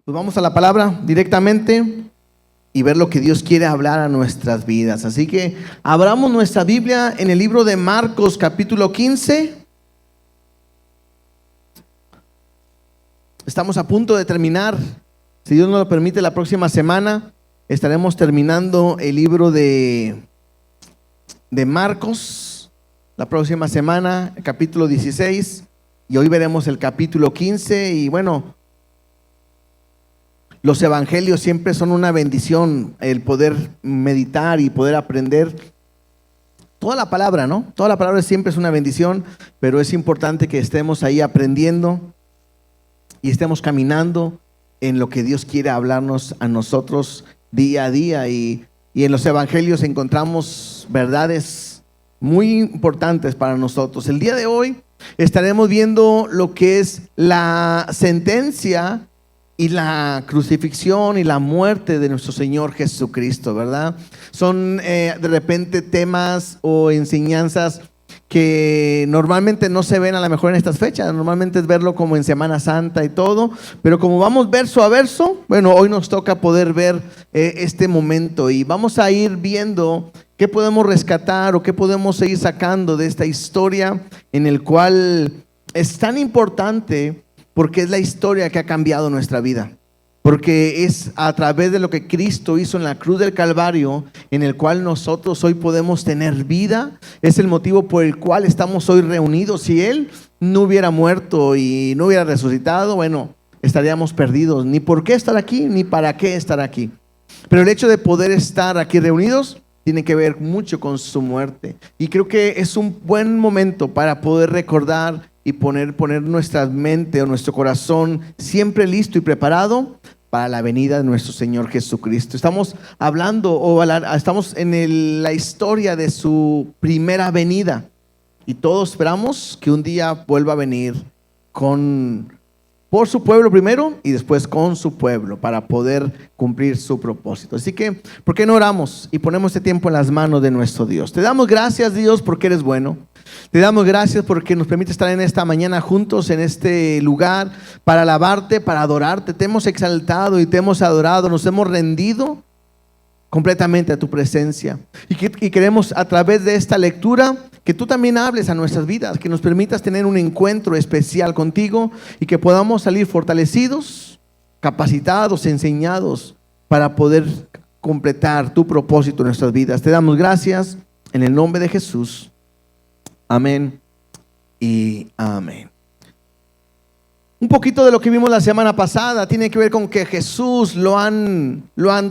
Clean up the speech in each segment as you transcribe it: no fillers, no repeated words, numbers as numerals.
Pues vamos a la palabra directamente y ver lo que Dios quiere hablar a nuestras vidas. Así que abramos nuestra Biblia en el libro de Marcos, capítulo 15. Estamos a punto de terminar. Si Dios nos lo permite, la próxima semana estaremos terminando el libro de Marcos. La próxima semana, el capítulo 16. Y hoy veremos el capítulo 15. Y bueno, los evangelios siempre son una bendición, el poder meditar y poder aprender toda la palabra, ¿no? Toda la palabra siempre es una bendición, pero es importante que estemos ahí aprendiendo y estemos caminando en lo que Dios quiere hablarnos a nosotros día a día. Y en los evangelios encontramos verdades muy importantes para nosotros. El día de hoy estaremos viendo lo que es la sentencia y la crucifixión y la muerte de nuestro Señor Jesucristo, ¿verdad? Son de repente temas o enseñanzas que normalmente no se ven a lo mejor en estas fechas. Normalmente es verlo como en Semana Santa y todo, pero como vamos verso a verso, bueno, hoy nos toca poder ver este momento y vamos a ir viendo qué podemos rescatar o qué podemos seguir sacando de esta historia en el cual es tan importante, porque es la historia que ha cambiado nuestra vida, porque es a través de lo que Cristo hizo en la cruz del Calvario, en el cual nosotros hoy podemos tener vida. Es el motivo por el cual estamos hoy reunidos. Si Él no hubiera muerto y no hubiera resucitado, bueno, estaríamos perdidos. Ni por qué estar aquí, ni para qué estar aquí. Pero el hecho de poder estar aquí reunidos tiene que ver mucho con su muerte. Y creo que es un buen momento para poder recordar y poner nuestra mente o nuestro corazón siempre listo y preparado para la venida de nuestro Señor Jesucristo. Estamos hablando estamos en la historia de su primera venida y todos esperamos que un día vuelva a venir por su pueblo primero y después con su pueblo para poder cumplir su propósito. Así que, ¿por qué no oramos y ponemos este tiempo en las manos de nuestro Dios? Te damos gracias, Dios, porque eres bueno. Te damos gracias porque nos permite estar en esta mañana juntos en este lugar para alabarte, para adorarte. Te hemos exaltado y te hemos adorado, nos hemos rendido completamente a tu presencia. Y queremos a través de esta lectura que tú también hables a nuestras vidas, que nos permitas tener un encuentro especial contigo y que podamos salir fortalecidos, capacitados, enseñados para poder completar tu propósito en nuestras vidas. Te damos gracias en el nombre de Jesús. Amén y amén. Un poquito de lo que vimos la semana pasada tiene que ver con que Jesús lo han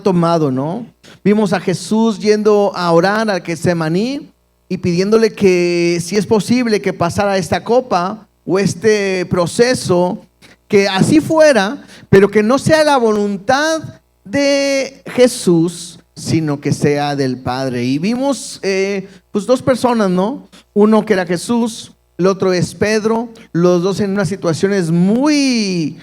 tomado, ¿no? Vimos a Jesús yendo a orar al Getsemaní y pidiéndole que si es posible que pasara esta copa o este proceso, que así fuera, pero que no sea la voluntad de Jesús, sino que sea del Padre. Y vimos pues dos personas, ¿no? Uno que era Jesús, el otro es Pedro, los dos en unas situaciones muy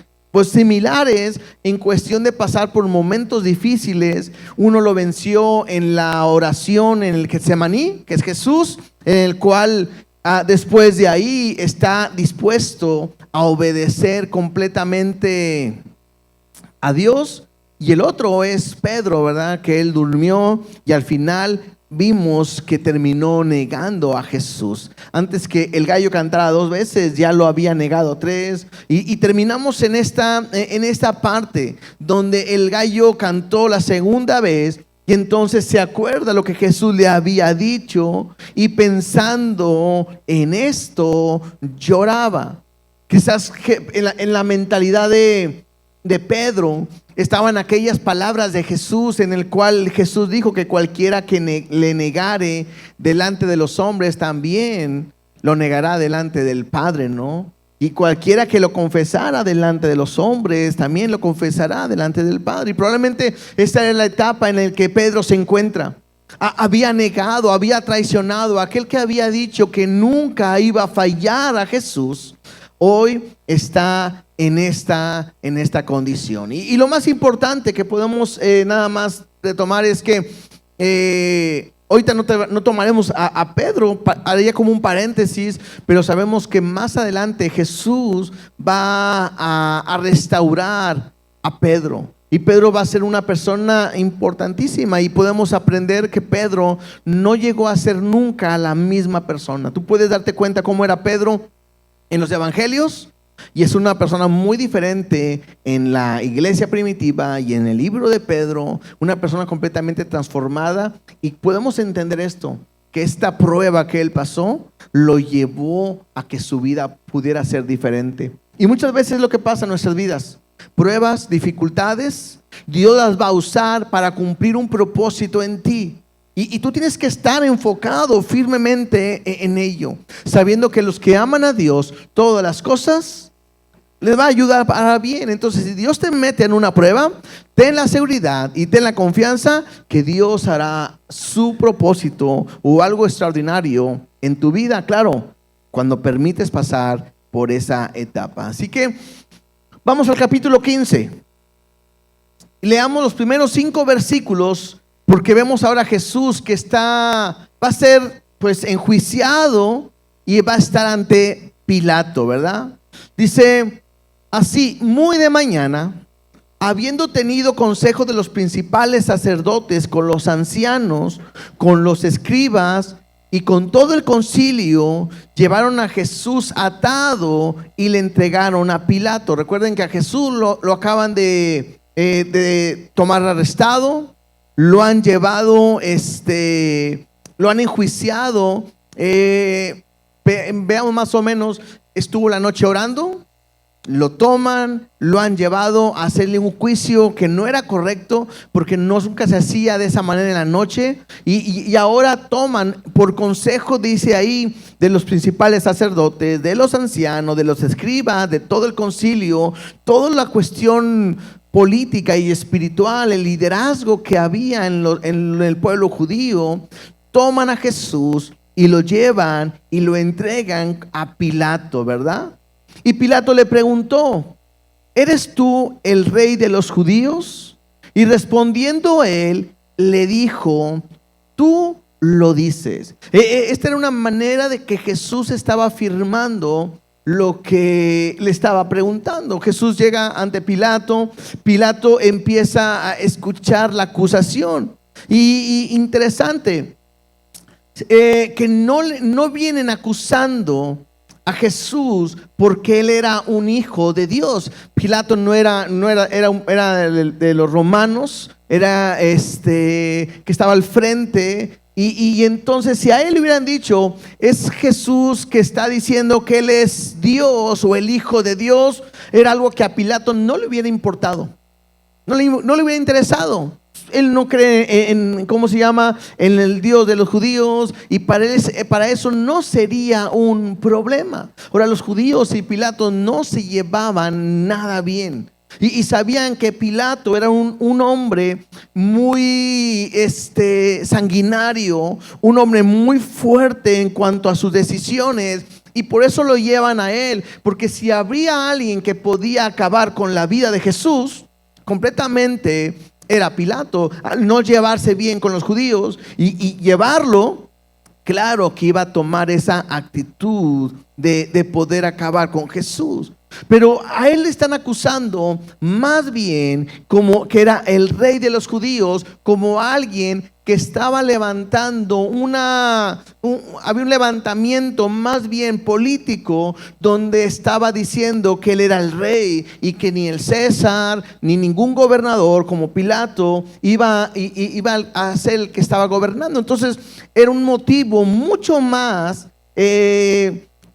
similares en cuestión de pasar por momentos difíciles. Uno lo venció en la oración en el Getsemaní, que es Jesús, en el cual después de ahí está dispuesto a obedecer completamente a Dios. Y el otro es Pedro, ¿verdad? Que él durmió y al final vimos que terminó negando a Jesús. Antes que el gallo cantara 2 veces, ya lo había negado 3. Y terminamos en esta parte donde el gallo cantó la segunda vez. Y entonces se acuerda lo que Jesús le había dicho y pensando en esto lloraba. Quizás en la mentalidad de Pedro estaban aquellas palabras de Jesús en el cual Jesús dijo que cualquiera que le negare delante de los hombres también lo negará delante del Padre, ¿no? Y cualquiera que lo confesara delante de los hombres también lo confesará delante del Padre. Y probablemente esta es la etapa en la que Pedro se encuentra. Había negado, había traicionado a aquel que había dicho que nunca iba a fallar a Jesús. Hoy está en esta condición. Y lo más importante que podemos nada más retomar es que ahorita no tomaremos a Pedro, haría como un paréntesis, pero sabemos que más adelante Jesús va a restaurar a Pedro. Y Pedro va a ser una persona importantísima y podemos aprender que Pedro no llegó a ser nunca la misma persona. Tú puedes darte cuenta cómo era Pedro en los evangelios y es una persona muy diferente en la iglesia primitiva y en el libro de Pedro, una persona completamente transformada. Y podemos entender esto, que esta prueba que él pasó lo llevó a que su vida pudiera ser diferente. Y muchas veces es lo que pasa en nuestras vidas. Pruebas, dificultades, Dios las va a usar para cumplir un propósito en ti. Y tú tienes que estar enfocado firmemente en ello, sabiendo que los que aman a Dios, todas las cosas les va a ayudar para bien. Entonces, si Dios te mete en una prueba, ten la seguridad y ten la confianza que Dios hará su propósito o algo extraordinario en tu vida, claro, cuando permites pasar por esa etapa. Así que vamos al capítulo 15. Leamos los primeros 5 versículos, porque vemos ahora a Jesús que va a ser pues enjuiciado y va a estar ante Pilato, ¿verdad? Dice así: muy de mañana, habiendo tenido consejo de los principales sacerdotes con los ancianos, con los escribas y con todo el concilio, llevaron a Jesús atado y le entregaron a Pilato. Recuerden que a Jesús lo acaban de tomar arrestado, lo han llevado, lo han enjuiciado. Veamos más o menos, estuvo la noche orando. Lo toman, lo han llevado a hacerle un juicio que no era correcto, porque nunca se hacía de esa manera en la noche. Y ahora toman por consejo, dice ahí, de los principales sacerdotes, de los ancianos, de los escribas, de todo el concilio, toda la cuestión política y espiritual, el liderazgo que había en el pueblo judío. Toman a Jesús y lo llevan y lo entregan a Pilato, ¿verdad? Y Pilato le preguntó: ¿eres tú el rey de los judíos? Y respondiendo él, le dijo: tú lo dices. Esta era una manera de que Jesús estaba afirmando lo que le estaba preguntando. Jesús llega ante Pilato. Pilato empieza a escuchar la acusación. Y interesante, que no vienen acusando a Jesús porque él era un hijo de Dios. Pilato era de los romanos, era que estaba al frente. Y entonces, si a él le hubieran dicho: es Jesús que está diciendo que él es Dios o el hijo de Dios, era algo que a Pilato no le hubiera importado, no le hubiera interesado. Él no cree en en el Dios de los judíos, y para eso no sería un problema. Ahora, los judíos y Pilato no se llevaban nada bien. Y sabían que Pilato era un hombre muy sanguinario, un hombre muy fuerte en cuanto a sus decisiones. Y por eso lo llevan a él, porque si habría alguien que podía acabar con la vida de Jesús completamente, era Pilato. Al no llevarse bien con los judíos y llevarlo, claro que iba a tomar esa actitud de poder acabar con Jesús. Pero a él le están acusando más bien como que era el rey de los judíos, como alguien que estaba levantando había un levantamiento más bien político, donde estaba diciendo que él era el rey y que ni el César ni ningún gobernador como Pilato iba a ser el que estaba gobernando. Entonces era un motivo mucho más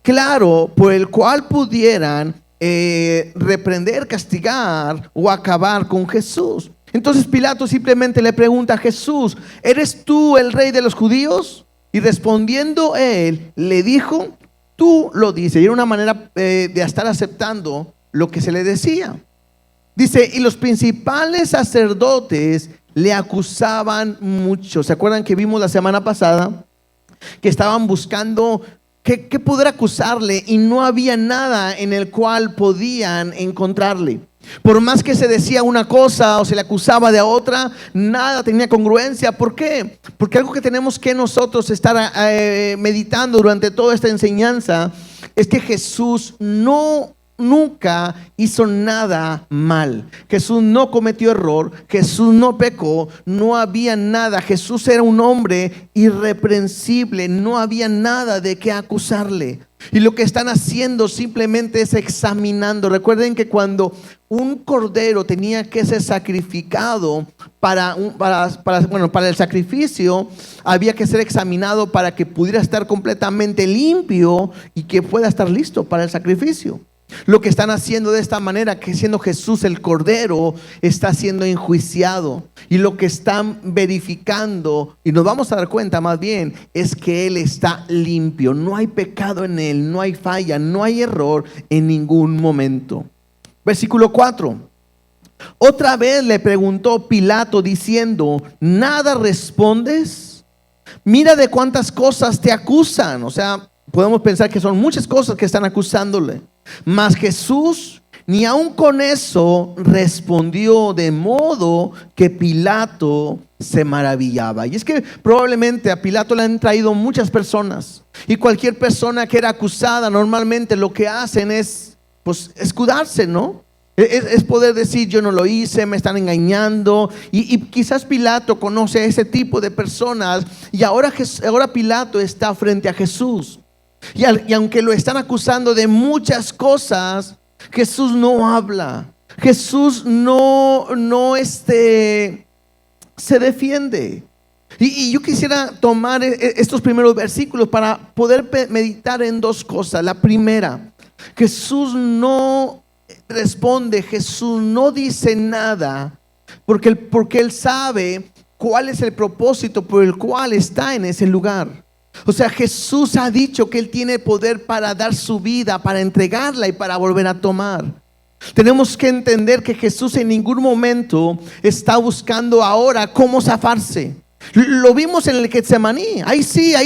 claro por el cual pudieran reprender, castigar o acabar con Jesús. Entonces Pilato simplemente le pregunta a Jesús: ¿eres tú el rey de los judíos? Y respondiendo él, le dijo: tú lo dices. Y era una manera de estar aceptando lo que se le decía. Dice: y los principales sacerdotes le acusaban mucho. ¿Se acuerdan que vimos la semana pasada que estaban buscando qué poder acusarle, y no había nada en el cual podían encontrarle? Por más que se decía una cosa o se le acusaba de otra, nada tenía congruencia. ¿Por qué? Porque algo que tenemos que nosotros estar meditando durante toda esta enseñanza es que Jesús no nunca hizo nada mal. Jesús no cometió error, Jesús no pecó, no había nada. Jesús era un hombre irreprensible, no había nada de qué acusarle. Y lo que están haciendo simplemente es examinando. Recuerden que cuando un cordero tenía que ser sacrificado para el sacrificio, había que ser examinado para que pudiera estar completamente limpio y que pueda estar listo para el sacrificio. Lo que están haciendo de esta manera, que siendo Jesús el Cordero, está siendo enjuiciado. Y lo que están verificando, y nos vamos a dar cuenta más bien, es que Él está limpio. No hay pecado en Él, no hay falla, no hay error en ningún momento. Versículo 4. Otra vez le preguntó Pilato diciendo: ¿nada respondes? Mira de cuántas cosas te acusan. O sea, podemos pensar que son muchas cosas que están acusándole. Mas Jesús ni aun con eso respondió, de modo que Pilato se maravillaba. Y es que probablemente a Pilato le han traído muchas personas, y cualquier persona que era acusada normalmente lo que hacen es pues escudarse, ¿no? Es poder decir: yo no lo hice, me están engañando. Y quizás Pilato conoce a ese tipo de personas, y ahora Pilato está frente a Jesús. Y aunque lo están acusando de muchas cosas, Jesús no habla. Jesús no se defiende. Y yo quisiera tomar estos primeros versículos para poder meditar en dos cosas. La primera, Jesús no responde, Jesús no dice nada, porque Él sabe cuál es el propósito por el cual está en ese lugar. O sea, Jesús ha dicho que Él tiene poder para dar su vida, para entregarla y para volver a tomar. Tenemos que entender que Jesús en ningún momento está buscando ahora cómo zafarse. Lo vimos en el Getsemaní. Ahí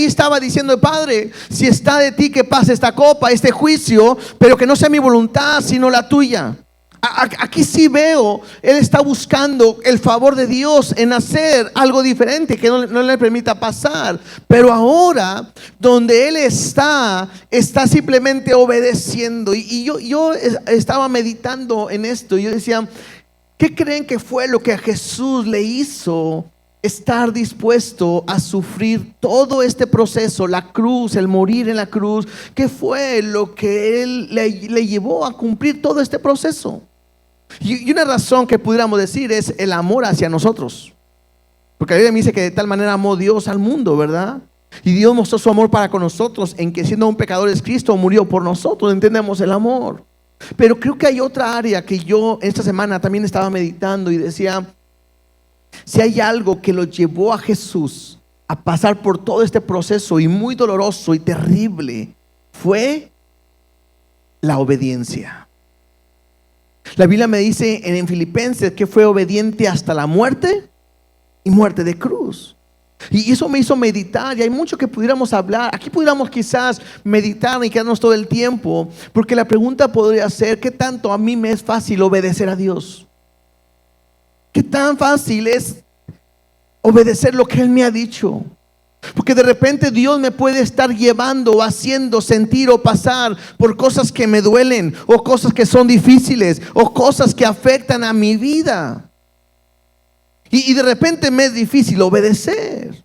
estaba diciendo: Padre, si está de ti, que pase esta copa, este juicio, pero que no sea mi voluntad sino la tuya. Aquí sí veo, Él está buscando el favor de Dios en hacer algo diferente que no le permita pasar. Pero ahora, donde Él está simplemente obedeciendo. Y yo estaba meditando en esto, y yo decía: ¿qué creen que fue lo que a Jesús le hizo estar dispuesto a sufrir todo este proceso, la cruz, el morir en la cruz? ¿Qué fue lo que Él le llevó a cumplir todo este proceso? Y una razón que pudiéramos decir es el amor hacia nosotros. Porque la Biblia me dice que de tal manera amó Dios al mundo, ¿verdad? Y Dios mostró su amor para con nosotros, en que siendo un pecadores, Cristo murió por nosotros. Entendemos el amor. Pero creo que hay otra área que yo esta semana también estaba meditando y decía: si hay algo que lo llevó a Jesús a pasar por todo este proceso y muy doloroso y terrible, fue la obediencia. La Biblia me dice en Filipenses que fue obediente hasta la muerte, y muerte de cruz. Y eso me hizo meditar, y hay mucho que pudiéramos hablar. Aquí pudiéramos quizás meditar y quedarnos todo el tiempo, porque la pregunta podría ser: ¿qué tanto a mí me es fácil obedecer a Dios? ¿Qué tan fácil es obedecer lo que Él me ha dicho? Porque de repente Dios me puede estar llevando, haciendo, sentir o pasar por cosas que me duelen, o cosas que son difíciles, o cosas que afectan a mi vida. Y de repente me es difícil obedecer.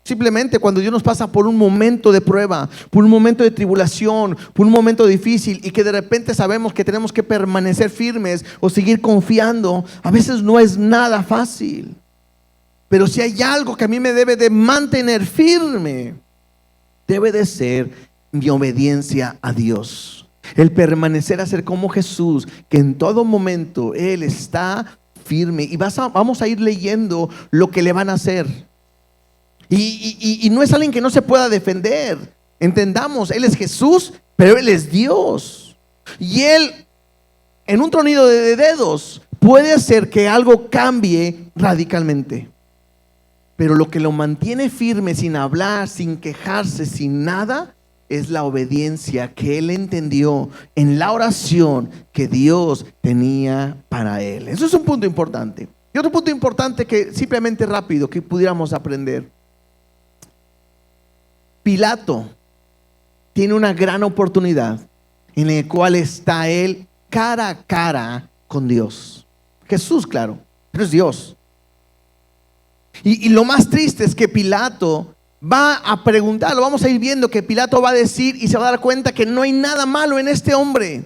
Simplemente cuando Dios nos pasa por un momento de prueba, por un momento de tribulación, por un momento difícil, y que de repente sabemos que tenemos que permanecer firmes o seguir confiando, a veces no es nada fácil. Pero si hay algo que a mí me debe de mantener firme, debe de ser mi obediencia a Dios. El permanecer a ser como Jesús, que en todo momento Él está firme. Y vamos a ir leyendo lo que le van a hacer. Y no es alguien que no se pueda defender. Entendamos, Él es Jesús, pero Él es Dios. Y Él, en un tronido de dedos, puede hacer que algo cambie radicalmente. Pero lo que lo mantiene firme, sin hablar, sin quejarse, sin nada, es la obediencia que Él entendió en la oración que Dios tenía para Él. Eso es un punto importante. Y otro punto importante que simplemente rápido que pudiéramos aprender: Pilato tiene una gran oportunidad en el cual está él cara a cara con Dios. Jesús, claro, pero es Dios. Y lo más triste es que Pilato va a preguntar, lo vamos a ir viendo, que Pilato va a decir y se va a dar cuenta que no hay nada malo en este hombre.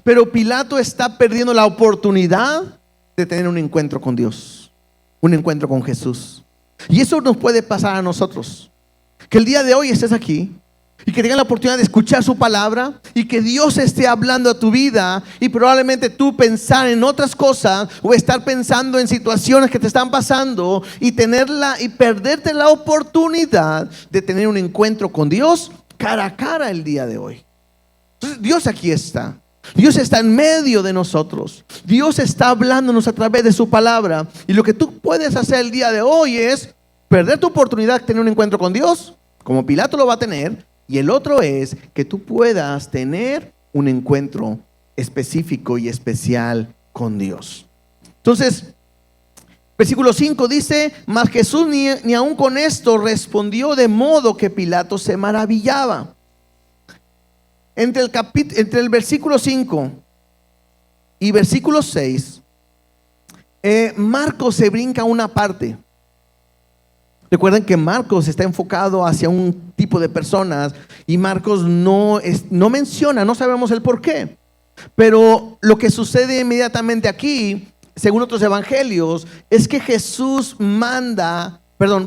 Pero Pilato está perdiendo la oportunidad de tener un encuentro con Dios, un encuentro con Jesús. Y eso nos puede pasar a nosotros. Que el día de hoy estés aquí y que tengas la oportunidad de escuchar su palabra y que Dios esté hablando a tu vida, y probablemente tú pensar en otras cosas o estar pensando en situaciones que te están pasando y perderte la oportunidad de tener un encuentro con Dios cara a cara el día de hoy. Entonces, Dios aquí está. Dios está en medio de nosotros. Dios está hablándonos a través de su palabra. Y lo que tú puedes hacer el día de hoy es perder tu oportunidad de tener un encuentro con Dios, como Pilato lo va a tener. Y el otro es que tú puedas tener un encuentro específico y especial con Dios. Entonces, versículo 5 dice: mas Jesús ni aun con esto respondió, de modo que Pilato se maravillaba. Entre el versículo 5 y versículo 6, Marcos se brinca una parte. Recuerden que Marcos está enfocado hacia un tipo de personas y Marcos no menciona, no sabemos el por qué. Pero lo que sucede inmediatamente aquí, según otros evangelios, es que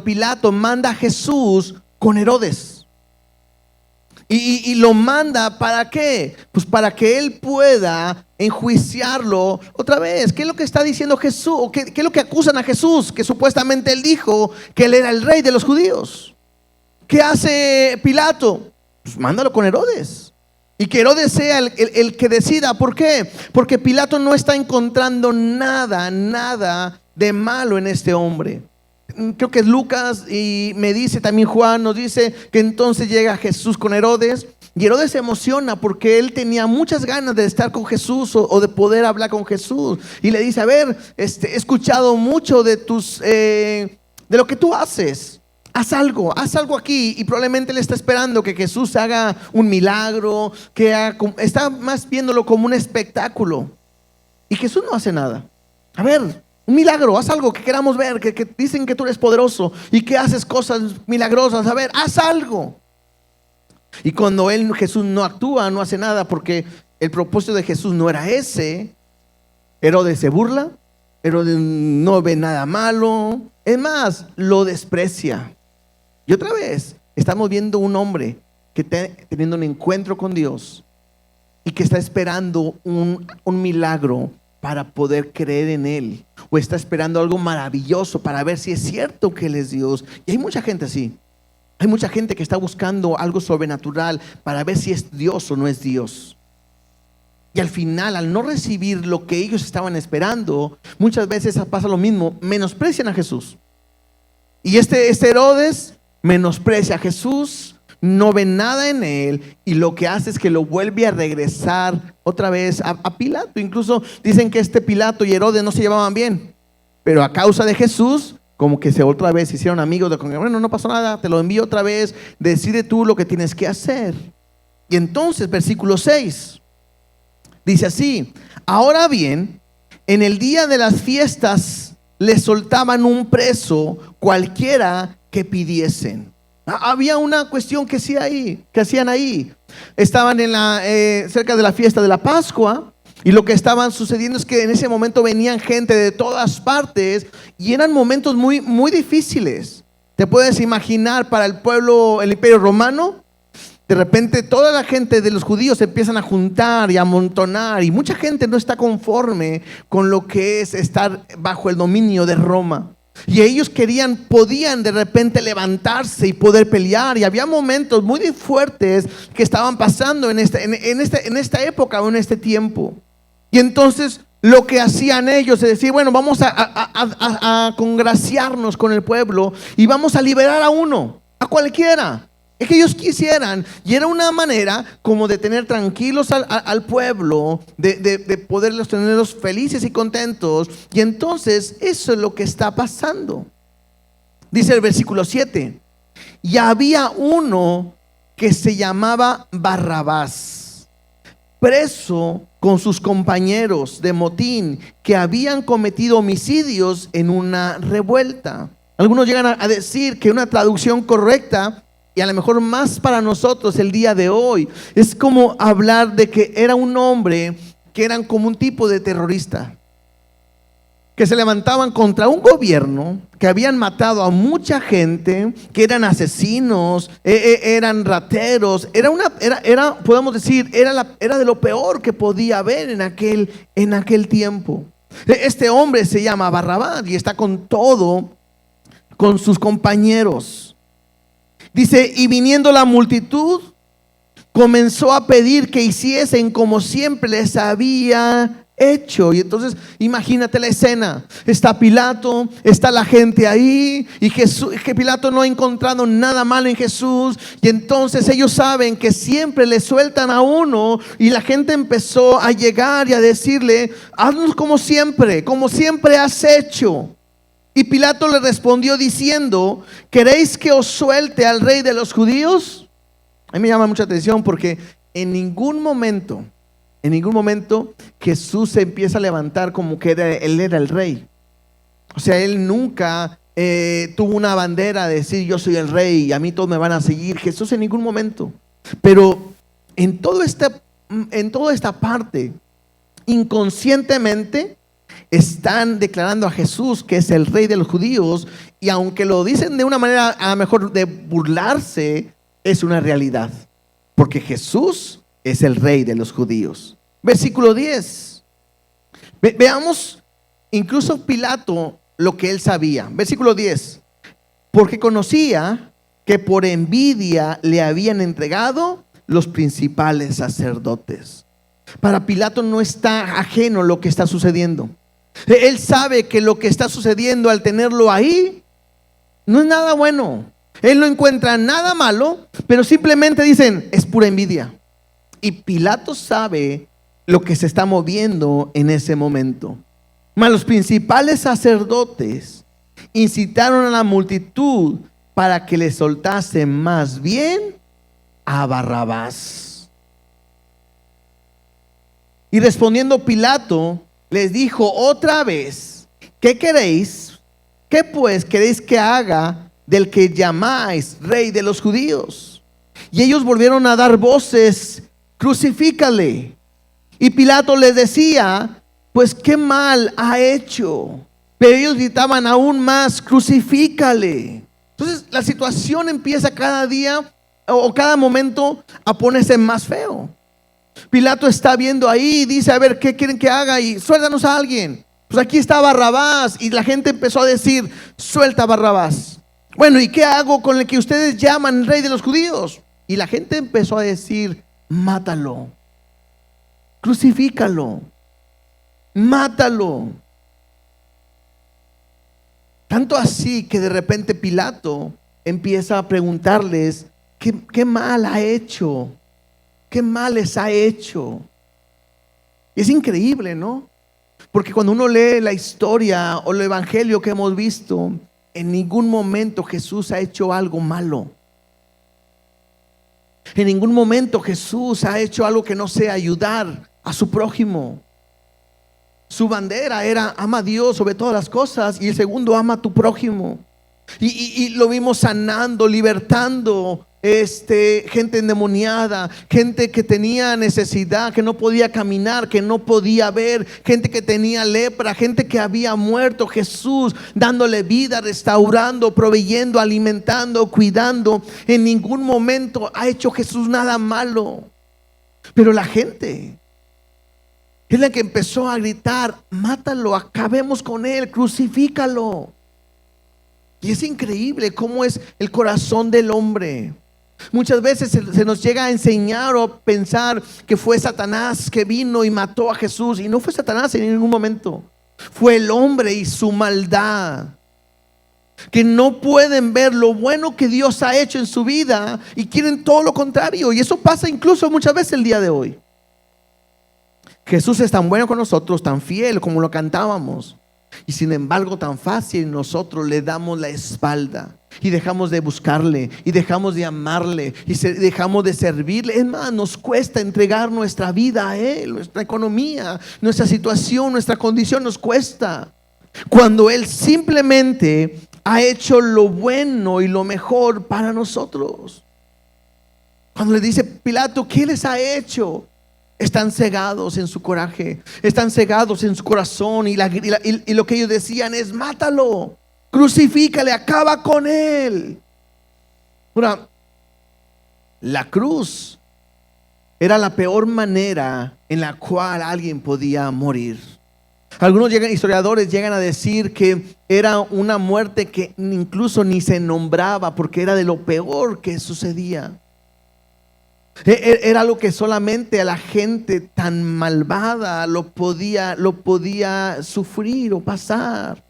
Pilato manda a Jesús con Herodes. Y lo manda, ¿para qué? Pues para que él pueda enjuiciarlo otra vez. ¿Qué es lo que está diciendo Jesús? ¿Qué es lo que acusan a Jesús? Que supuestamente él dijo que él era el rey de los judíos. ¿Qué hace Pilato? Pues mándalo con Herodes. Y que Herodes sea el que decida. ¿Por qué? Porque Pilato no está encontrando nada de malo en este hombre. Creo que es Lucas, y me dice también Juan, nos dice que entonces llega Jesús con Herodes, y Herodes se emociona porque él tenía muchas ganas de estar con Jesús o de poder hablar con Jesús, y le dice: a ver, he escuchado mucho de lo que tú haces. Haz algo aquí. Y probablemente le está esperando que Jesús haga un milagro, está más viéndolo como un espectáculo. Y Jesús no hace nada. A ver, un milagro, haz algo que queramos ver, que dicen que tú eres poderoso y que haces cosas milagrosas. A ver, haz algo. Y cuando Jesús no actúa, no hace nada, porque el propósito de Jesús no era ese, Herodes se burla, Herodes no ve nada malo, es más, lo desprecia. Y otra vez estamos viendo un hombre que está teniendo un encuentro con Dios y que está esperando un milagro para poder creer en Él, o está esperando algo maravilloso para ver si es cierto que Él es Dios. Y hay mucha gente así. Hay mucha gente que está buscando algo sobrenatural para ver si es Dios o no es Dios. Y al final, al no recibir lo que ellos estaban esperando, muchas veces pasa lo mismo: menosprecian a Jesús. Y este Herodes menosprecia a Jesús, no ve nada en él, y lo que hace es que lo vuelve a regresar otra vez a Pilato. Incluso dicen que Pilato y Herodes no se llevaban bien, pero a causa de Jesús, como que otra vez se hicieron amigos de bueno, no pasó nada, te lo envío otra vez, decide tú lo que tienes que hacer. Y entonces versículo 6 dice así: ahora bien, en el día de las fiestas le soltaban un preso cualquiera que pidiesen. Había una cuestión que hacían ahí. Estaban cerca de la fiesta de la Pascua, y lo que estaban sucediendo es que en ese momento venían gente de todas partes, y eran momentos muy, muy difíciles. Te puedes imaginar, para el pueblo, el Imperio Romano, de repente toda la gente de los judíos se empiezan a juntar y a amontonar, y mucha gente no está conforme con lo que es estar bajo el dominio de Roma. Y ellos podían de repente levantarse y poder pelear. Y había momentos muy fuertes que estaban pasando en esta época o en este tiempo. Y entonces lo que hacían ellos es decir: bueno, vamos a congraciarnos con el pueblo y vamos a liberar a uno, a cualquiera que ellos quisieran. Y era una manera como de tener tranquilos al pueblo, de poderlos tenerlos felices y contentos. Y entonces eso es lo que está pasando. Dice el versículo 7: y había uno que se llamaba Barrabás. preso con sus compañeros de motín que habían cometido homicidios en una revuelta. Algunos llegan a decir que una traducción correcta, y a lo mejor más para nosotros el día de hoy, es como hablar de que era un hombre que eran como un tipo de terrorista, que se levantaban contra un gobierno, que habían matado a mucha gente, que eran asesinos, eran rateros, podemos decir, era de lo peor que podía haber en aquel tiempo. Este hombre se llama Barrabás y está con sus compañeros. Dice, y viniendo la multitud, comenzó a pedir que hiciesen como siempre les había hecho. Y entonces imagínate la escena, está Pilato, está la gente ahí, y que Pilato no ha encontrado nada malo en Jesús, y entonces ellos saben que siempre le sueltan a uno, y la gente empezó a llegar y a decirle, haznos como siempre has hecho. Y Pilato le respondió diciendo, ¿queréis que os suelte al rey de los judíos? A mí me llama mucha atención porque en ningún momento Jesús se empieza a levantar como que él era el rey. O sea, él nunca tuvo una bandera de decir yo soy el rey y a mí todos me van a seguir. Jesús en ningún momento. Pero en toda esta parte, inconscientemente están declarando a Jesús que es el rey de los judíos, y aunque lo dicen de una manera a lo mejor de burlarse, es una realidad, porque Jesús es el rey de los judíos. Versículo 10. Veamos incluso Pilato lo que él sabía. Versículo 10. Porque conocía que por envidia le habían entregado los principales sacerdotes. Para Pilato no está ajeno lo que está sucediendo. Él sabe que lo que está sucediendo al tenerlo ahí no es nada bueno. Él no encuentra nada malo, pero simplemente dicen es pura envidia. Y Pilato sabe lo que se está moviendo en ese momento. Mas los principales sacerdotes incitaron a la multitud para que le soltase más bien a Barrabás. Y respondiendo Pilato les dijo otra vez, ¿qué queréis? ¿Qué pues queréis que haga del que llamáis rey de los judíos? Y ellos volvieron a dar voces, crucifícale. Y Pilato les decía, pues qué mal ha hecho. Pero ellos gritaban aún más, crucifícale. Entonces la situación empieza cada día o cada momento a ponerse más feo. Pilato está viendo ahí y dice, a ver, ¿qué quieren que haga? Y suéltanos a alguien. Pues aquí está Barrabás. Y la gente empezó a decir, suelta a Barrabás. Bueno, ¿y qué hago con el que ustedes llaman rey de los judíos? Y la gente empezó a decir, mátalo, crucifícalo, mátalo. Tanto así que de repente Pilato empieza a preguntarles, ¿qué mal ha hecho? ¿Qué mal les ha hecho? Y es increíble, ¿no? Porque cuando uno lee la historia o el evangelio que hemos visto, en ningún momento Jesús ha hecho algo malo. En ningún momento Jesús ha hecho algo que no sea ayudar a su prójimo. Su bandera era ama a Dios sobre todas las cosas, y el segundo, ama a tu prójimo. Y lo vimos sanando, libertando gente endemoniada, gente que tenía necesidad, que no podía caminar, que no podía ver, gente que tenía lepra, gente que había muerto. Jesús dándole vida, restaurando, proveyendo, alimentando, cuidando. En ningún momento ha hecho Jesús nada malo. Pero la gente es la que empezó a gritar, mátalo, acabemos con él, crucifícalo. Y es increíble cómo es el corazón del hombre. Muchas veces se nos llega a enseñar o pensar que fue Satanás que vino y mató a Jesús. Y no fue Satanás en ningún momento. Fue el hombre y su maldad, que no pueden ver lo bueno que Dios ha hecho en su vida y quieren todo lo contrario. Y eso pasa incluso muchas veces el día de hoy. Jesús es tan bueno con nosotros, tan fiel como lo cantábamos. Y sin embargo, tan fácil nosotros le damos la espalda y dejamos de buscarle y dejamos de amarle y dejamos de servirle. Es más, nos cuesta entregar nuestra vida a Él, nuestra economía, nuestra situación, nuestra condición nos cuesta. Cuando Él simplemente ha hecho lo bueno y lo mejor para nosotros. Cuando le dice Pilato, ¿qué les ha hecho? Están cegados en su coraje, están cegados en su corazón y lo que ellos decían es: mátalo, crucifícale, acaba con él. Ahora, la cruz era la peor manera en la cual alguien podía morir. Algunos historiadores llegan a decir que era una muerte que incluso ni se nombraba porque era de lo peor que sucedía. Era algo que solamente a la gente tan malvada lo podía sufrir o pasar.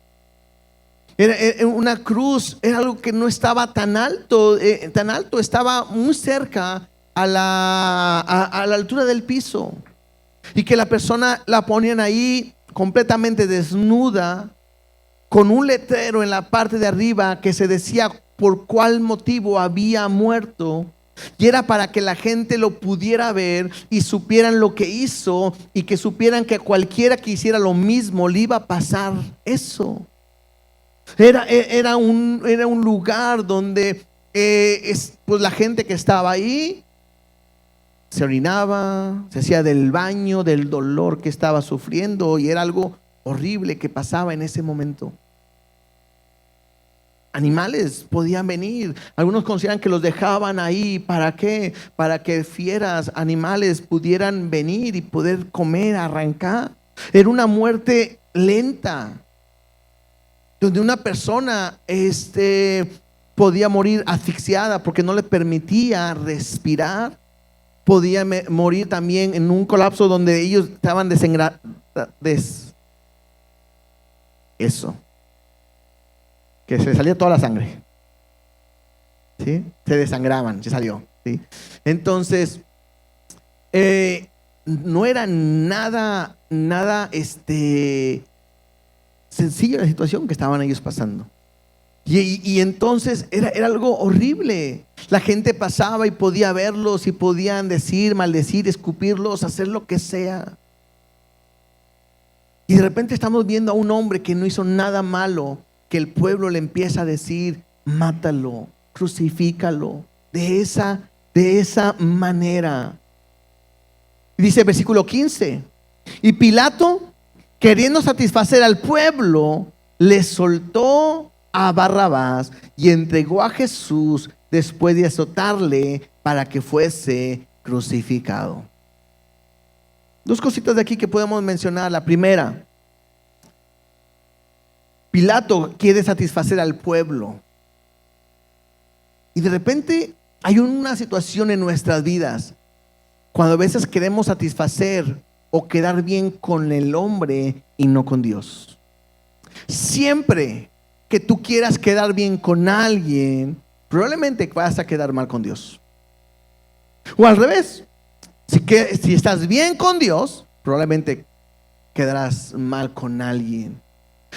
Era una cruz, era algo que no estaba tan alto, estaba muy cerca a la altura del piso. Y que la persona la ponían ahí completamente desnuda, con un letrero en la parte de arriba que se decía por cuál motivo había muerto. Y era para que la gente lo pudiera ver y supieran lo que hizo, y que supieran que cualquiera que hiciera lo mismo le iba a pasar eso. Era un lugar donde pues la gente que estaba ahí se orinaba, se hacía del baño del dolor que estaba sufriendo, y era algo horrible que pasaba en ese momento. Animales podían venir. Algunos consideran que los dejaban ahí. ¿Para qué? Para que fieras, animales pudieran venir y poder comer, arrancar. Era una muerte lenta, donde una persona podía morir asfixiada porque no le permitía respirar. Podía morir también en un colapso donde ellos estaban eso, que se salía toda la sangre, ¿sí? Se desangraban, se salió, ¿sí? Entonces no era nada sencillo la situación que estaban ellos pasando. Y entonces era algo horrible. La gente pasaba y podía verlos y podían decir, maldecir, escupirlos, hacer lo que sea. Y de repente estamos viendo a un hombre que no hizo nada malo, que el pueblo le empieza a decir: mátalo, crucifícalo, de esa manera. Y dice versículo 15: y Pilato, queriendo satisfacer al pueblo, le soltó a Barrabás y entregó a Jesús después de azotarle para que fuese crucificado. Dos cositas de aquí que podemos mencionar. La primera, Pilato quiere satisfacer al pueblo, y de repente hay una situación en nuestras vidas cuando a veces queremos satisfacer o quedar bien con el hombre y no con Dios. Siempre que tú quieras quedar bien con alguien, probablemente vas a quedar mal con Dios. O al revés, si estás bien con Dios, probablemente quedarás mal con alguien.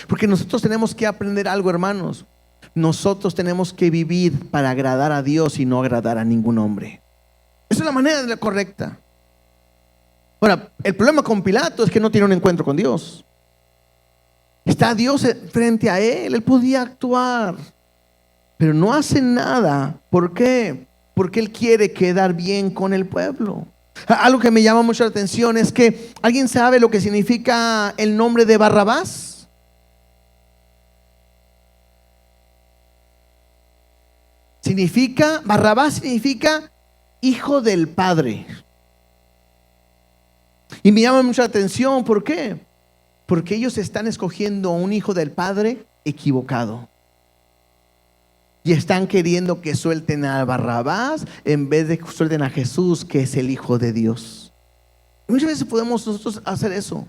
Porque nosotros tenemos que aprender algo, hermanos. Nosotros tenemos que vivir para agradar a Dios y no agradar a ningún hombre. Esa es la manera correcta. Ahora, el problema con Pilato es que no tiene un encuentro con Dios. Está Dios frente a él podía actuar, pero no hace nada. ¿Por qué? Porque él quiere quedar bien con el pueblo. Algo que me llama mucho la atención es que ¿alguien sabe lo que significa el nombre de Barrabás? Barrabás significa hijo del Padre. Y me llama mucho la atención, ¿por qué? Porque ellos están escogiendo a un hijo del Padre equivocado. Y están queriendo que suelten a Barrabás en vez de que suelten a Jesús, que es el Hijo de Dios. Muchas veces podemos nosotros hacer eso.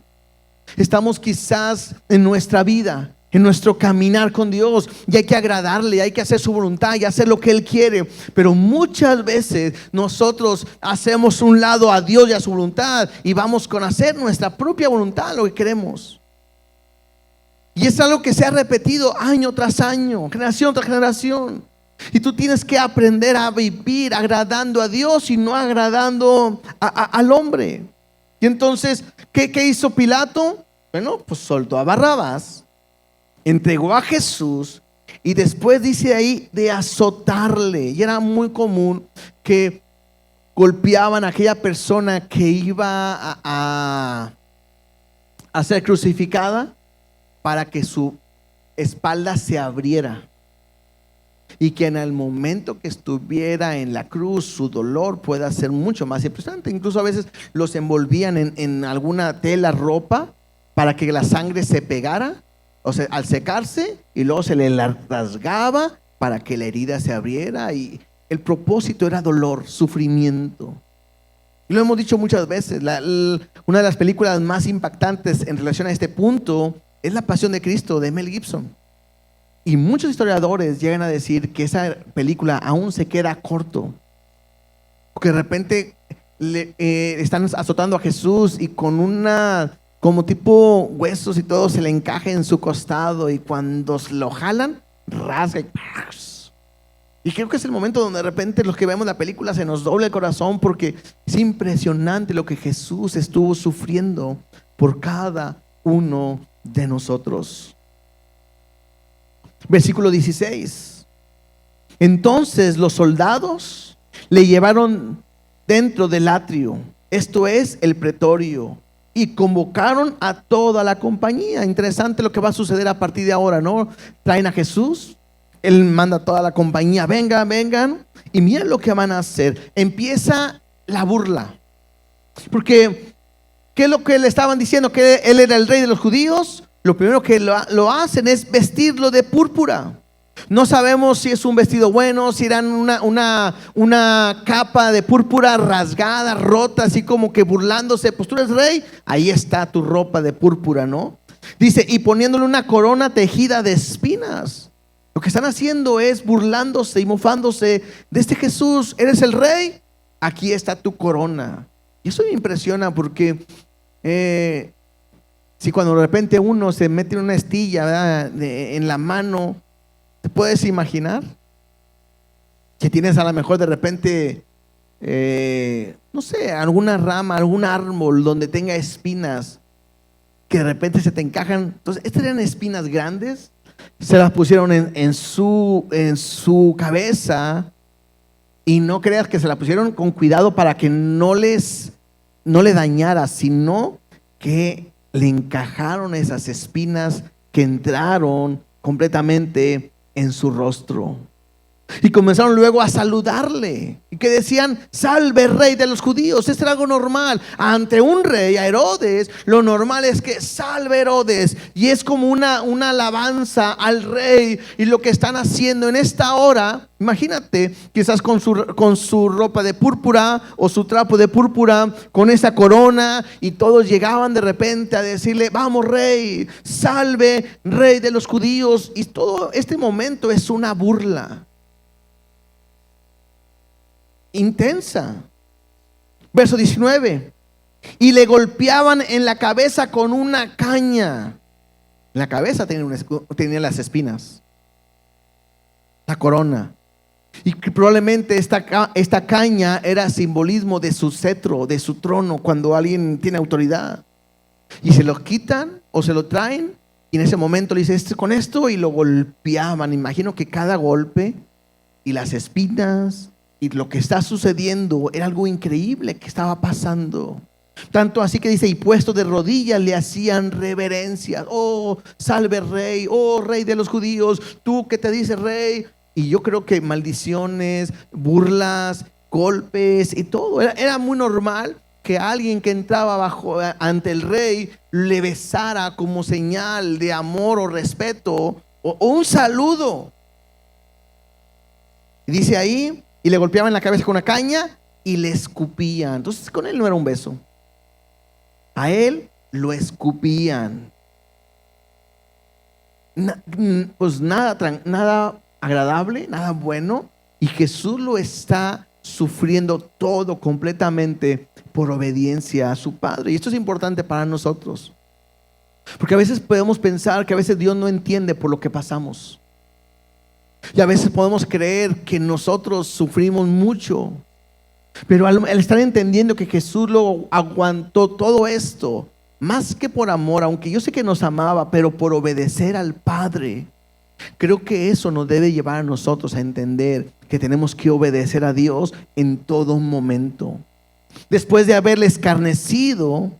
Estamos quizás en nuestra vida, en nuestro caminar con Dios, y hay que agradarle, hay que hacer su voluntad y hacer lo que Él quiere. Pero muchas veces nosotros hacemos un lado a Dios y a su voluntad y vamos con hacer nuestra propia voluntad, lo que queremos. Y es algo que se ha repetido año tras año, generación tras generación. Y tú tienes que aprender a vivir agradando a Dios y no agradando al hombre. Y entonces, ¿qué hizo Pilato? Bueno, pues soltó a Barrabás, entregó a Jesús y después dice ahí de azotarle. Y era muy común que golpeaban a aquella persona que iba a ser crucificada para que su espalda se abriera. Y que en el momento que estuviera en la cruz, su dolor pueda ser mucho más impresionante. Incluso a veces los envolvían en alguna tela, ropa, para que la sangre se pegara, o sea, al secarse, y luego se le rasgaba para que la herida se abriera. Y el propósito era dolor, sufrimiento. Y lo hemos dicho muchas veces, una de las películas más impactantes en relación a este punto es La Pasión de Cristo de Mel Gibson. Y muchos historiadores llegan a decir que esa película aún se queda corto. Porque de repente están azotando a Jesús y con como tipo huesos y todo, se le encaja en su costado. Y cuando lo jalan, rasga y creo que es el momento donde de repente los que vemos la película se nos dobla el corazón, porque es impresionante lo que Jesús estuvo sufriendo por cada uno de nosotros. Versículo 16. Entonces los soldados le llevaron dentro del atrio, esto es el pretorio, y convocaron a toda la compañía. Interesante lo que va a suceder a partir de ahora, ¿no? Traen a Jesús, él manda a toda la compañía, vengan, y miren lo que van a hacer. Empieza la burla, porque ¿qué es lo que le estaban diciendo? Que él era el rey de los judíos. Lo primero que lo hacen es vestirlo de púrpura. No sabemos si es un vestido bueno, si eran una capa de púrpura rasgada, rota, así como que burlándose. Pues tú eres rey, ahí está tu ropa de púrpura, ¿no? Dice, y poniéndole una corona tejida de espinas. Lo que están haciendo es burlándose y mofándose de este Jesús. ¿Eres el rey? Aquí está tu corona. Y eso me impresiona porque si cuando de repente uno se mete una astilla, ¿verdad?, en la mano, ¿te puedes imaginar? Que tienes a lo mejor de repente, no sé, alguna rama, algún árbol donde tenga espinas, que de repente se te encajan. Entonces, estas eran espinas grandes, se las pusieron en su cabeza, y no creas que se la pusieron con cuidado para que no le dañara, sino que le encajaron esas espinas que entraron completamente en su rostro. Y comenzaron luego a saludarle, y que decían: salve, rey de los judíos. Esto era algo normal. Ante un rey, a Herodes, lo normal es que salve Herodes, y es como una alabanza al rey. Y lo que están haciendo en esta hora, imagínate, quizás con su ropa de púrpura o su trapo de púrpura, con esa corona, y todos llegaban de repente a decirle: vamos, rey, salve, rey de los judíos. Y todo este momento es una burla intensa. Verso 19. Y le golpeaban en la cabeza con una caña. En la cabeza tenía las espinas, la corona. Y probablemente esta caña era simbolismo de su cetro, de su trono, cuando alguien tiene autoridad. Y se lo quitan o se lo traen, y en ese momento le dice: con esto, y lo golpeaban. Imagino que cada golpe y las espinas y lo que está sucediendo era algo increíble que estaba pasando. Tanto así que dice: y puesto de rodillas le hacían reverencias. Oh, salve rey, oh rey de los judíos, tú que te dices rey. Y yo creo que maldiciones, burlas, golpes y todo. Era muy normal que alguien que entraba ante el rey le besara como señal de amor o respeto, o un saludo. Y dice ahí: y le golpeaban la cabeza con una caña y le escupían. Entonces con él no era un beso, a él lo escupían. Pues nada agradable, nada bueno. Y Jesús lo está sufriendo todo completamente por obediencia a su Padre. Y esto es importante para nosotros, Porque a veces podemos pensar que a veces Dios no entiende por lo que pasamos. Y a veces podemos creer que nosotros sufrimos mucho. Pero al estar entendiendo que Jesús lo aguantó todo esto, más que por amor, aunque yo sé que nos amaba, pero por obedecer al Padre, creo que eso nos debe llevar a nosotros a entender que tenemos que obedecer a Dios en todo momento. Después de haberle escarnecido,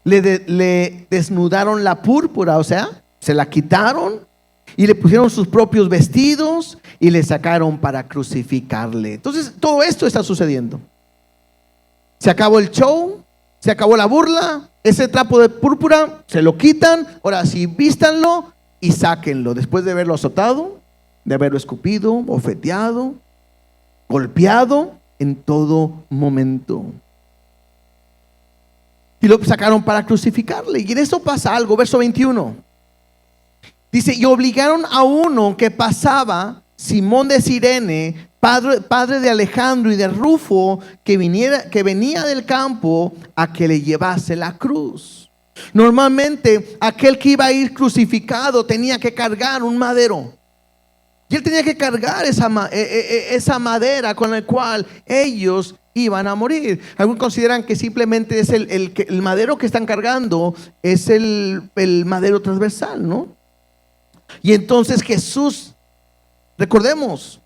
le desnudaron la púrpura, o sea, se la quitaron y le pusieron sus propios vestidos y le sacaron para crucificarle. Entonces todo esto está sucediendo. Se acabó el show, se acabó la burla, ese trapo de púrpura se lo quitan, ahora sí vístanlo y sáquenlo. Después de haberlo azotado, de haberlo escupido, bofeteado, golpeado en todo momento. Y lo sacaron para crucificarle. Y en eso pasa algo, verso 21. Dice, y obligaron a uno que pasaba, Simón de Cirene, padre de Alejandro y de Rufo, que venía del campo, a que le llevase la cruz. Normalmente aquel que iba a ir crucificado tenía que cargar un madero. Y él tenía que cargar esa madera con la cual ellos iban a morir. Algunos consideran que simplemente es el madero que están cargando, es el madero transversal, ¿no? Y entonces Jesús, recordemos,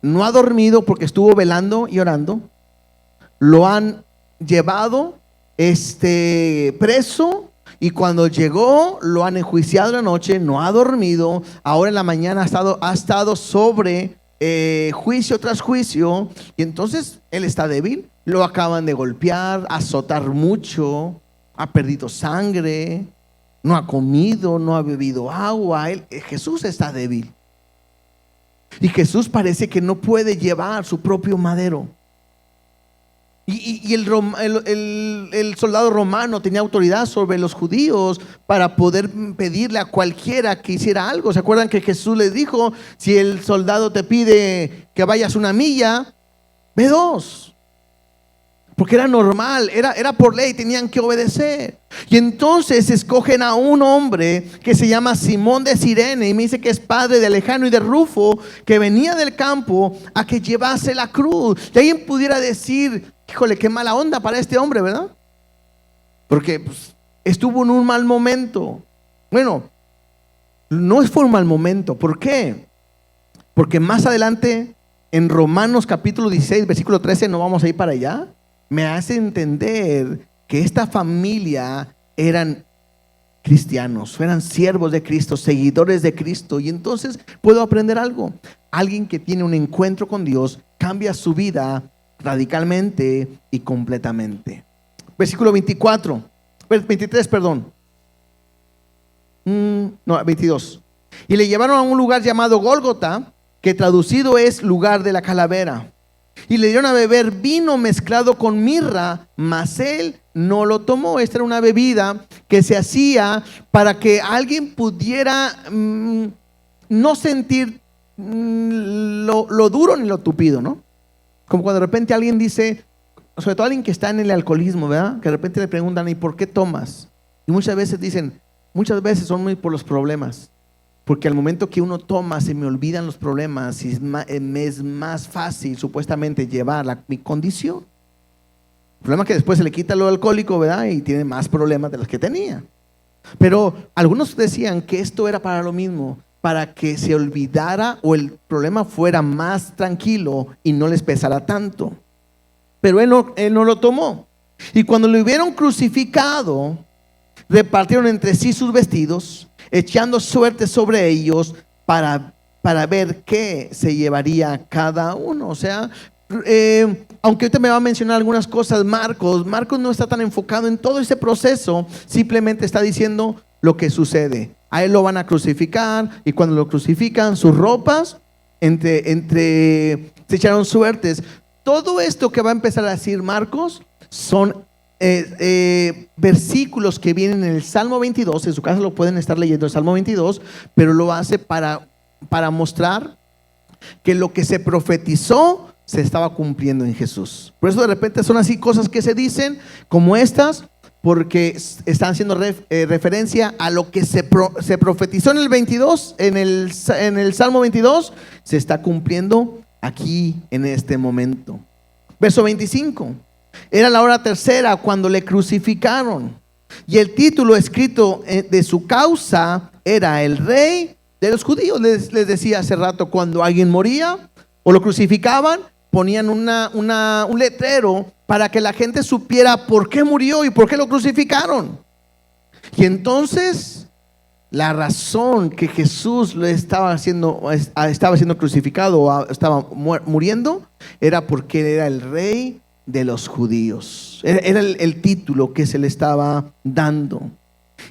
no ha dormido porque estuvo velando y orando. Lo han llevado preso. Y cuando llegó, lo han enjuiciado en la noche, no ha dormido. Ahora en la mañana ha estado sobre juicio tras juicio. Y entonces él está débil. Lo acaban de golpear, azotar mucho, ha perdido sangre, no ha comido, no ha bebido agua. Jesús está débil. Y Jesús parece que no puede llevar su propio madero. Y el soldado romano tenía autoridad sobre los judíos para poder pedirle a cualquiera que hiciera algo. ¿Se acuerdan que Jesús les dijo: si el soldado te pide que vayas una milla, ve 2? Porque era normal, era por ley, tenían que obedecer. Y entonces escogen a un hombre que se llama Simón de Cirene, y me dice que es padre de Alejandro y de Rufo, que venía del campo a que llevase la cruz. Y alguien pudiera decir: híjole, qué mala onda para este hombre, ¿verdad? Porque estuvo en un mal momento. Bueno, no fue un mal momento. ¿Por qué? Porque más adelante, en Romanos capítulo 16, versículo 13, no vamos a ir para allá, me hace entender que esta familia eran cristianos, eran siervos de Cristo, seguidores de Cristo. Y entonces puedo aprender algo. Alguien que tiene un encuentro con Dios cambia su vida radicalmente y completamente. Versículo 23, perdón. 22. Y le llevaron a un lugar llamado Gólgota, que traducido es lugar de la calavera. Y le dieron a beber vino mezclado con mirra, mas él no lo tomó. Esta era una bebida que se hacía para que alguien pudiera no sentir lo duro ni lo tupido, ¿no? Como cuando de repente alguien dice, sobre todo alguien que está en el alcoholismo, ¿verdad? Que de repente le preguntan: ¿y por qué tomas? Y muchas veces dicen, muchas veces son muy por los problemas. Porque al momento que uno toma, se me olvidan los problemas y es más fácil supuestamente llevar mi condición. El problema es que después se le quita lo alcohólico, ¿verdad? Y tiene más problemas de los que tenía. Pero algunos decían que esto era para lo mismo, para que se olvidara o el problema fuera más tranquilo y no les pesara tanto. Pero él no lo tomó. Y cuando lo hubieron crucificado, repartieron entre sí sus vestidos, echando suerte sobre ellos para ver qué se llevaría cada uno. O sea, aunque ahorita me va a mencionar algunas cosas Marcos no está tan enfocado en todo ese proceso, simplemente está diciendo lo que sucede. A él lo van a crucificar, y cuando lo crucifican, sus ropas se echaron suertes. Todo esto que va a empezar a decir Marcos son versículos que vienen en el Salmo 22. En su casa lo pueden estar leyendo, el Salmo 22, pero lo hace para mostrar que lo que se profetizó se estaba cumpliendo en Jesús. Por eso de repente son así cosas que se dicen como estas, porque están haciendo referencia a lo que se profetizó en el 22, en el Salmo 22, se está cumpliendo aquí en este momento. Verso 25. Era la hora tercera cuando le crucificaron, y el título escrito de su causa era el Rey de los Judíos. Les decía hace rato, cuando alguien moría o lo crucificaban, ponían un letrero para que la gente supiera por qué murió y por qué lo crucificaron. Y entonces la razón que Jesús estaba siendo crucificado o estaba muriendo era porque él era el Rey de los Judíos. Era el título que se le estaba dando.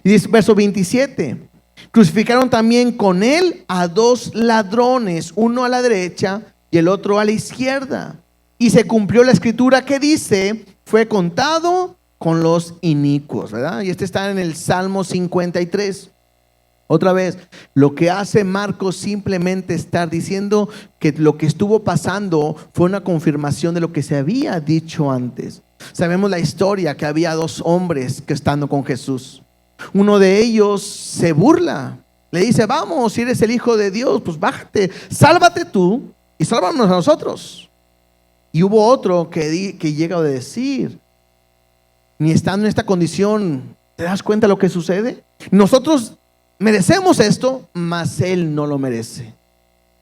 Y dice verso 27: crucificaron también con él a dos ladrones, uno a la derecha y el otro a la izquierda. Y se cumplió la escritura que dice: fue contado con los inicuos, ¿verdad? Y este está en el Salmo 53. Otra vez, lo que hace Marcos simplemente estar diciendo que lo que estuvo pasando fue una confirmación de lo que se había dicho antes. Sabemos la historia, que había dos hombres que estando con Jesús, uno de ellos se burla, le dice: vamos, si eres el Hijo de Dios, pues bájate, sálvate tú y sálvanos a nosotros. Y hubo otro que llega a decir: ni estando en esta condición, ¿te das cuenta lo que sucede? Nosotros merecemos esto, mas él no lo merece.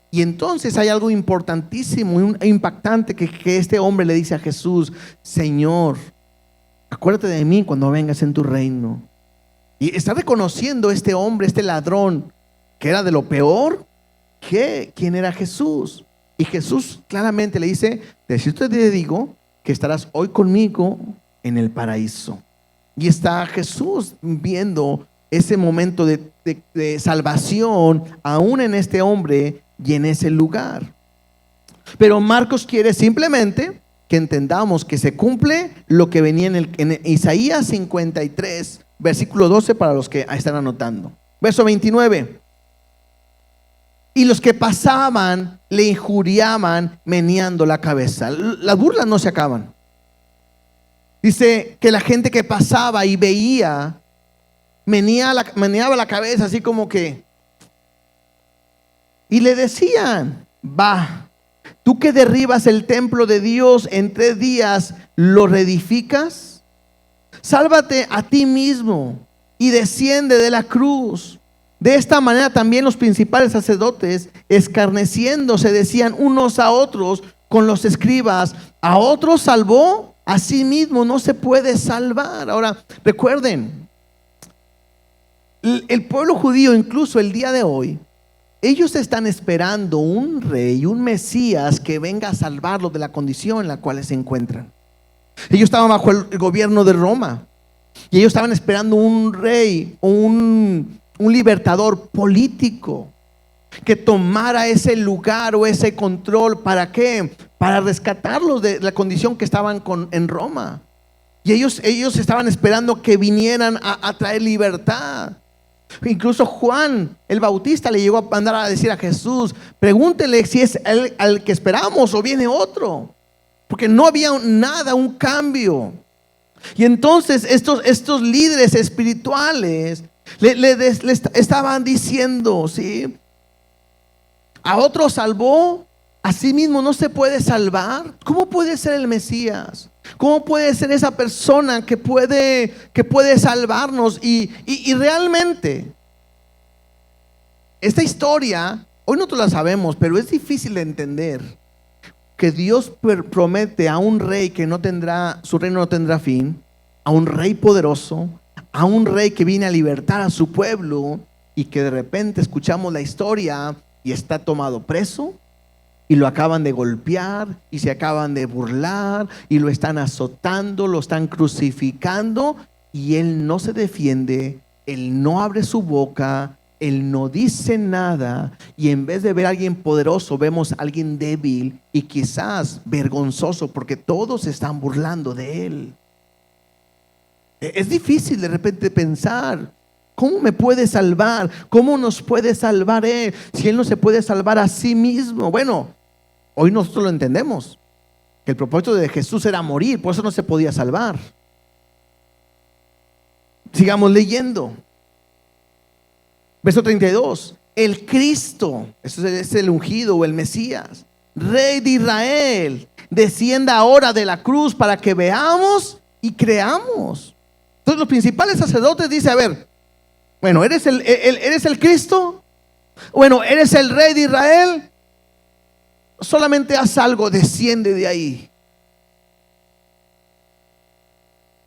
Y entonces hay algo importantísimo e impactante que este hombre le dice a Jesús: Señor, acuérdate de mí cuando vengas en tu reino. Y está reconociendo este hombre, este ladrón, que era de lo peor, que quién era Jesús. Y Jesús claramente le dice: de cierto te digo que estarás hoy conmigo en el paraíso. Y está Jesús viendo ese momento de salvación aún en este hombre y en ese lugar. Pero Marcos quiere simplemente que entendamos que se cumple lo que venía en Isaías 53, versículo 12, para los que están anotando. Verso 29. Y los que pasaban le injuriaban meneando la cabeza. Las burlas no se acaban. Dice que la gente que pasaba y veía meneaba la cabeza así como que, y le decían: va, tú que derribas el templo de Dios, en 3 días lo reedificas. Sálvate a ti mismo y desciende de la cruz. De esta manera también los principales sacerdotes, escarneciéndose, decían unos a otros con los escribas: a otros salvó, a sí mismo no se puede salvar. Ahora recuerden, el pueblo judío, incluso el día de hoy, ellos están esperando un rey, un Mesías que venga a salvarlos de la condición en la cual se encuentran. Ellos estaban bajo el gobierno de Roma y ellos estaban esperando un rey, un libertador político que tomara ese lugar o ese control. ¿Para qué? Para rescatarlos de la condición que estaban en Roma. Y ellos estaban esperando que vinieran a traer libertad. Incluso Juan el Bautista le llegó a mandar a decir a Jesús: pregúntele si es él al que esperamos o viene otro, porque no había nada, un cambio. Y entonces estos líderes espirituales le estaban diciendo: ¿sí? A otro salvó, a sí mismo no se puede salvar. ¿Cómo puede ser el Mesías? ¿Cómo puede ser esa persona que puede salvarnos? Y realmente esta historia hoy nosotros la sabemos, pero es difícil de entender que Dios promete a un rey que su reino no tendrá fin, a un rey poderoso, a un rey que viene a libertar a su pueblo, y que de repente escuchamos la historia y está tomado preso. Y lo acaban de golpear y se acaban de burlar y lo están azotando, lo están crucificando, y él no se defiende, él no abre su boca, él no dice nada. Y en vez de ver a alguien poderoso, vemos a alguien débil y quizás vergonzoso, porque todos se están burlando de él. Es difícil de repente pensar: ¿cómo me puede salvar? ¿Cómo nos puede salvar él si él no se puede salvar a sí mismo? Bueno, hoy nosotros lo entendemos, que el propósito de Jesús era morir, por eso no se podía salvar. Sigamos leyendo. Verso 32. El Cristo, eso es el ungido o el Mesías, Rey de Israel, descienda ahora de la cruz para que veamos y creamos. Entonces los principales sacerdotes dicen, a ver, bueno, ¿eres el Cristo? Bueno, ¿eres el Rey de Israel? Solamente haz algo, desciende de ahí.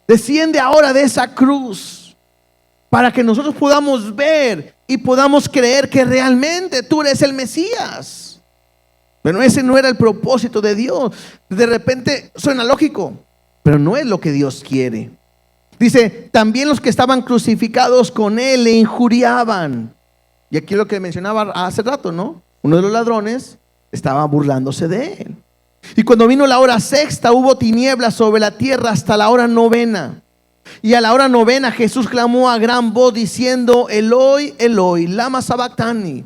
Desciende ahora de esa cruz para que nosotros podamos ver y podamos creer que realmente tú eres el Mesías. Pero ese no era el propósito de Dios. De repente suena lógico, pero no es lo que Dios quiere. Dice, también los que estaban crucificados con él le injuriaban. Y aquí lo que mencionaba hace rato, ¿no? Uno de los ladrones estaba burlándose de él. Y cuando vino la hora sexta, hubo tinieblas sobre la tierra hasta la hora novena. Y a la hora novena Jesús clamó a gran voz diciendo, Eloi, Eloi, lama sabactani,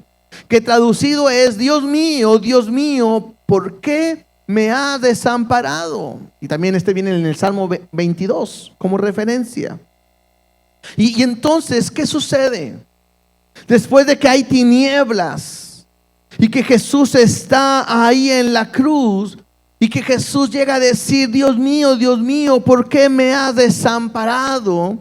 que traducido es, Dios mío, ¿por qué me has desamparado? Y también viene en el Salmo 22 como referencia. Y entonces, ¿qué sucede? Después de que hay tinieblas y que Jesús está ahí en la cruz y que Jesús llega a decir, Dios mío, ¿por qué me has desamparado?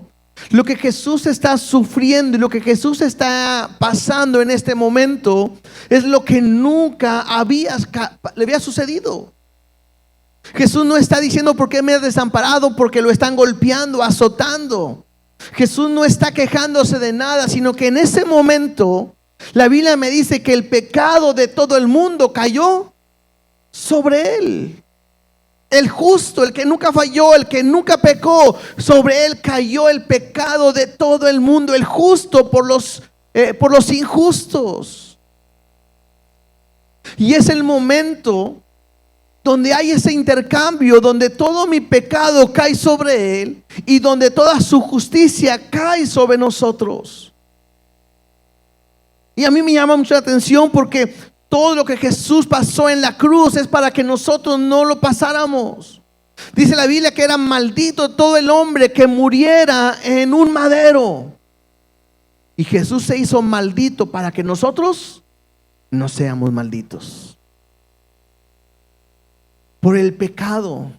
Lo que Jesús está sufriendo y lo que Jesús está pasando en este momento es lo que nunca le había sucedido. Jesús no está diciendo, ¿por qué me has desamparado? Porque lo están golpeando, azotando. Jesús no está quejándose de nada, sino que en ese momento la Biblia me dice que el pecado de todo el mundo cayó sobre él. El justo, el que nunca falló, el que nunca pecó, sobre él cayó el pecado de todo el mundo. El justo por los injustos. Y es el momento donde hay ese intercambio, donde todo mi pecado cae sobre él y donde toda su justicia cae sobre nosotros. Y a mí me llama mucho la atención porque todo lo que Jesús pasó en la cruz es para que nosotros no lo pasáramos. Dice la Biblia que era maldito todo el hombre que muriera en un madero. Y Jesús se hizo maldito para que nosotros no seamos malditos. Por el pecado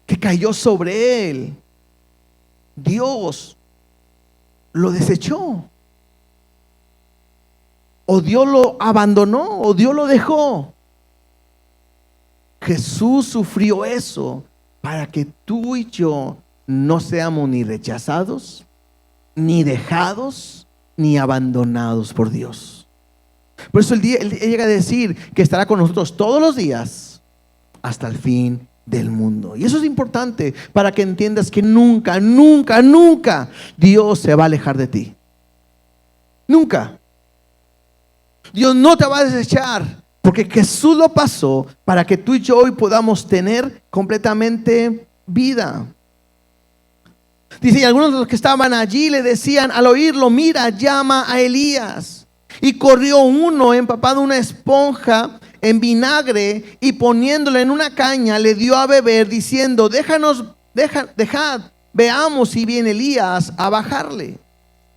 que cayó sobre él, Dios lo desechó. O Dios lo abandonó, o Dios lo dejó. Jesús sufrió eso para que tú y yo no seamos ni rechazados, ni dejados, ni abandonados por Dios. Por eso él llega a decir que estará con nosotros todos los días hasta el fin del mundo. Y eso es importante para que entiendas que nunca Dios se va a alejar de ti. Nunca. Dios no te va a desechar, porque Jesús lo pasó para que tú y yo hoy podamos tener completamente vida. Dice, y algunos de los que estaban allí le decían al oírlo, mira, llama a Elías. Y corrió uno empapado una esponja en vinagre y poniéndole en una caña le dio a beber, diciendo, dejad, veamos si viene Elías a bajarle.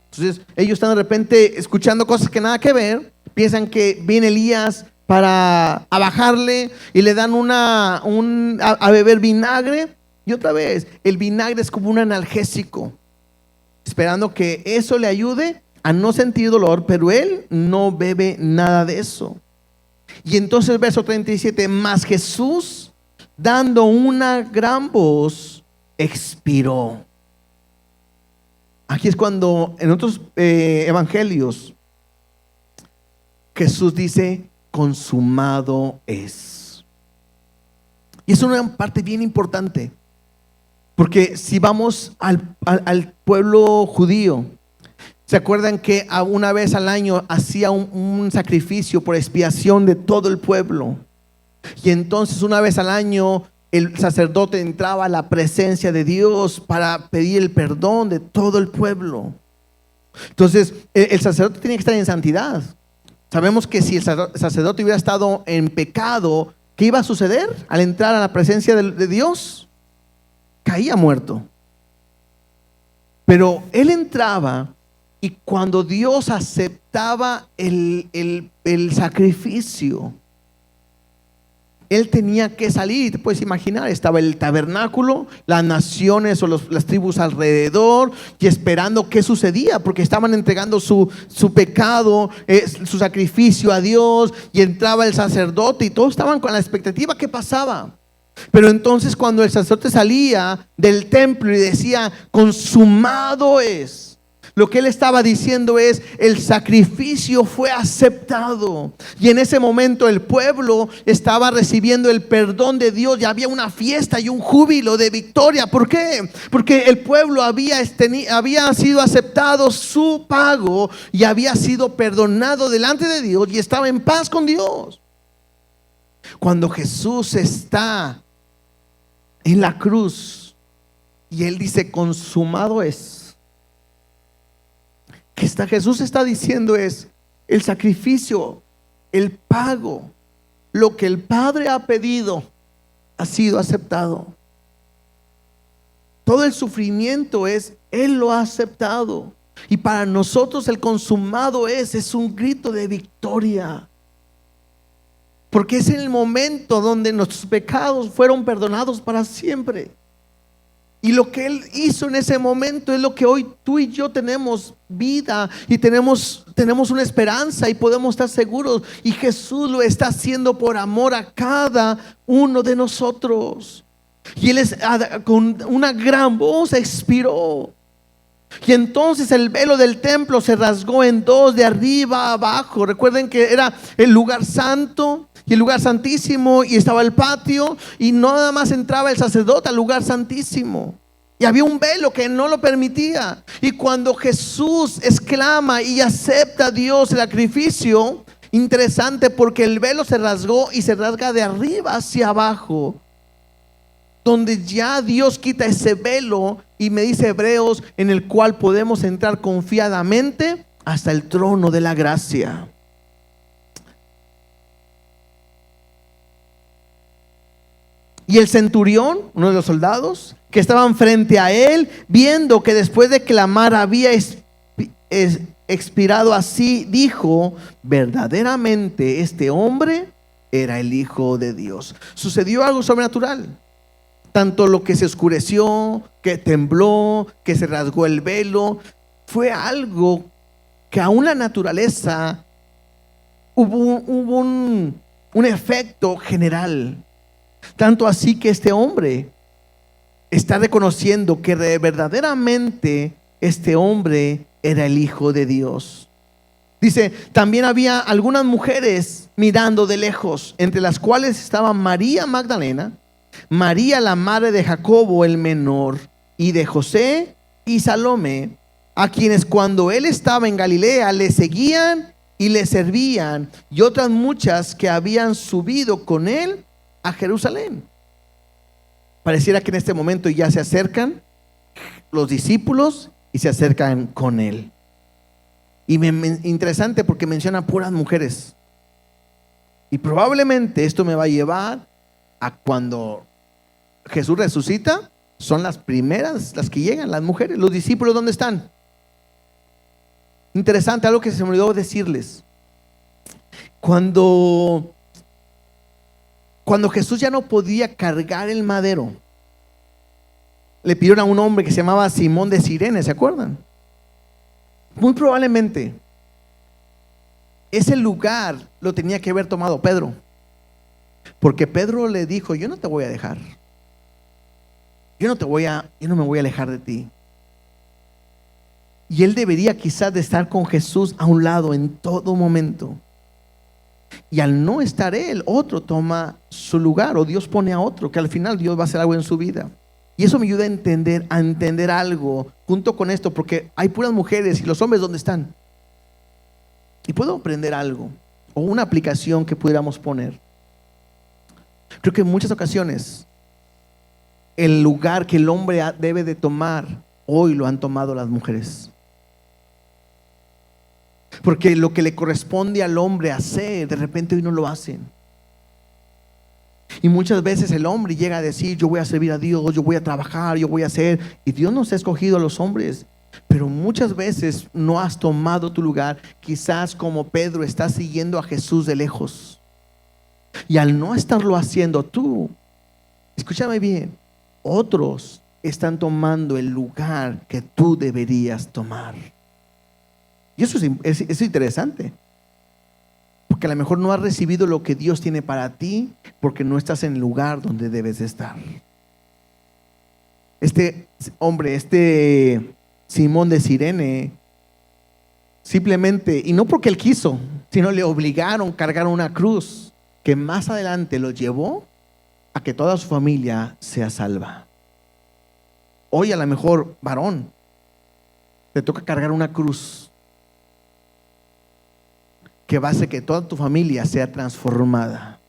Entonces ellos están de repente escuchando cosas que nada que ver, piensan que viene Elías para bajarle y le dan a beber vinagre. Y otra vez, el vinagre es como un analgésico, esperando que eso le ayude a no sentir dolor, pero él no bebe nada de eso. Y entonces el verso 37, mas Jesús, dando una gran voz, expiró. Aquí es cuando en otros evangelios Jesús dice, consumado es. Y es una parte bien importante, porque si vamos al pueblo judío, ¿se acuerdan que una vez al año hacía un sacrificio por expiación de todo el pueblo? Y entonces una vez al año el sacerdote entraba a la presencia de Dios para pedir el perdón de todo el pueblo. Entonces el sacerdote tenía que estar en santidad. Sabemos que si el sacerdote hubiera estado en pecado, ¿qué iba a suceder al entrar a la presencia de Dios? Caía muerto. Pero él entraba y cuando Dios aceptaba el sacrificio, él tenía que salir. Te puedes imaginar, estaba el tabernáculo, las naciones o las tribus alrededor y esperando qué sucedía, porque estaban entregando su pecado, su sacrificio a Dios, y entraba el sacerdote y todos estaban con la expectativa que pasaba. Pero entonces cuando el sacerdote salía del templo y decía consumado es, lo que él estaba diciendo es: el sacrificio fue aceptado. Y en ese momento el pueblo estaba recibiendo el perdón de Dios y había una fiesta y un júbilo de victoria. ¿Por qué? Porque el pueblo había sido aceptado su pago y había sido perdonado delante de Dios y estaba en paz con Dios. Cuando Jesús está en la cruz y él dice consumado es, que Jesús está diciendo es: el sacrificio, el pago, lo que el Padre ha pedido ha sido aceptado. Todo el sufrimiento Él lo ha aceptado. Y para nosotros el consumado es un grito de victoria, porque es el momento donde nuestros pecados fueron perdonados para siempre. Y lo que Él hizo en ese momento es lo que hoy tú y yo tenemos vida y tenemos una esperanza y podemos estar seguros. Y Jesús lo está haciendo por amor a cada uno de nosotros. Y Él con una gran voz expiró. Y entonces el velo del templo se rasgó en dos, de arriba a abajo. Recuerden que era el lugar santo y el lugar santísimo, y estaba el patio, y no nada más entraba el sacerdote al lugar santísimo, y había un velo que no lo permitía. Y cuando Jesús exclama y acepta a Dios el sacrificio, interesante, porque el velo se rasgó y se rasga de arriba hacia abajo, donde ya Dios quita ese velo, y me dice Hebreos, en el cual podemos entrar confiadamente hasta el trono de la gracia. Y el centurión, uno de los soldados que estaban frente a él, viendo que después de clamar había expirado así, dijo: verdaderamente este hombre era el Hijo de Dios. Sucedió algo sobrenatural. Tanto lo que se oscureció, que tembló, que se rasgó el velo, fue algo que aún la naturaleza hubo un efecto general. Tanto así que este hombre está reconociendo que verdaderamente este hombre era el Hijo de Dios. Dice: también había algunas mujeres mirando de lejos, entre las cuales estaban María Magdalena, María la madre de Jacobo el menor, y de José y Salomé, a quienes cuando él estaba en Galilea le seguían y le servían, y otras muchas que habían subido con él a Jerusalén. Pareciera que en este momento ya se acercan los discípulos y se acercan con él. Y interesante porque menciona puras mujeres. Y probablemente esto me va a llevar a cuando Jesús resucita. Son las primeras, las que llegan, las mujeres. Los discípulos, ¿dónde están? Interesante, algo que se me olvidó decirles. Cuando Jesús ya no podía cargar el madero, le pidieron a un hombre que se llamaba Simón de Cirene, ¿se acuerdan? Muy probablemente ese lugar lo tenía que haber tomado Pedro, porque Pedro le dijo: yo no te voy a dejar, yo no me voy a alejar de ti. Y él debería quizás de estar con Jesús a un lado en todo momento. Y al no estar él, otro toma su lugar, o Dios pone a otro, que al final Dios va a hacer algo en su vida. Y eso me ayuda a entender algo junto con esto, porque hay puras mujeres y los hombres, ¿dónde están? Y puedo aprender algo, o una aplicación que pudiéramos poner. Creo que en muchas ocasiones el lugar que el hombre debe de tomar, hoy lo han tomado las mujeres. Porque lo que le corresponde al hombre hacer, de repente hoy no lo hacen. Y muchas veces el hombre llega a decir: yo voy a servir a Dios, yo voy a trabajar, yo voy a hacer. Y Dios nos ha escogido a los hombres Pero muchas veces no has tomado tu lugar. Quizás como Pedro estás siguiendo a Jesús de lejos. Y al no estarlo haciendo tú, escúchame bien, otros están tomando el lugar que tú deberías tomar. Y eso es interesante. Porque a lo mejor no has recibido lo que Dios tiene para ti porque no estás en el lugar donde debes estar. Este hombre, Simón de Cirene, simplemente, y no porque él quiso, sino le obligaron a cargar una cruz que más adelante lo llevó a que toda su familia sea salva. Hoy a lo mejor, varón, te toca cargar una cruz que va a hacer que toda tu familia sea transformada.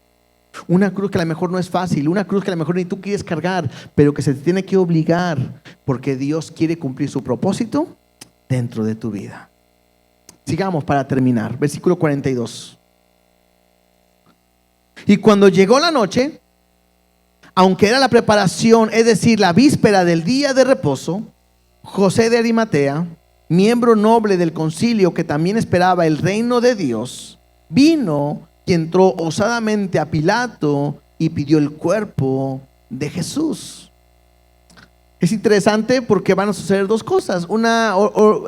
Una cruz que a lo mejor no es fácil, una cruz que a lo mejor ni tú quieres cargar, pero que se te tiene que obligar porque Dios quiere cumplir su propósito dentro de tu vida. Sigamos para terminar. Versículo 42. Y cuando llegó la noche, aunque era la preparación, es decir, la víspera del día de reposo, José de Arimatea, miembro noble del concilio que también esperaba el reino de Dios, vino y entró osadamente a Pilato y pidió el cuerpo de Jesús. Es interesante porque van a suceder dos cosas.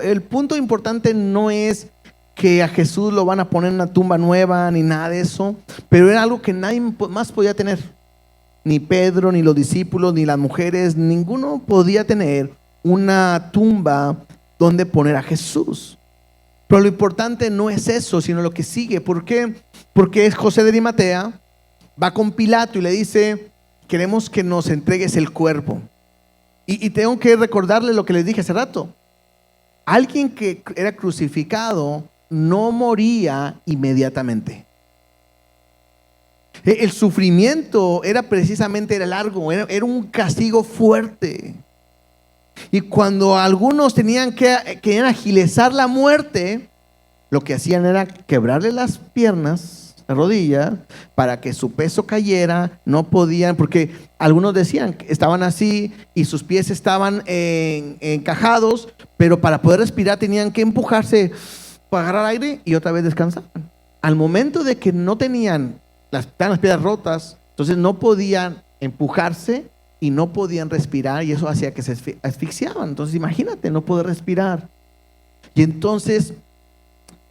El punto importante no es que a Jesús lo van a poner en una tumba nueva ni nada de eso, pero era algo que nadie más podía tener. Ni Pedro, ni los discípulos, ni las mujeres, ninguno podía tener una tumba donde poner a Jesús. Pero lo importante no es eso, sino lo que sigue. ¿Por qué? Porque es José de Arimatea, va con Pilato y le dice: queremos que nos entregues el cuerpo. Y tengo que recordarle lo que les dije hace rato. Alguien que era crucificado no moría inmediatamente. El sufrimiento era precisamente largo, era un castigo fuerte. Y cuando algunos querían agilizar la muerte, lo que hacían era quebrarle las piernas, la rodilla, para que su peso cayera. No podían, porque algunos decían que estaban así y sus pies estaban encajados, pero para poder respirar tenían que empujarse para agarrar aire y otra vez descansaban. Al momento de que no tenían las piedras rotas, entonces no podían empujarse y no podían respirar, y eso hacía que se asfixiaban. Entonces imagínate, no poder respirar. Y entonces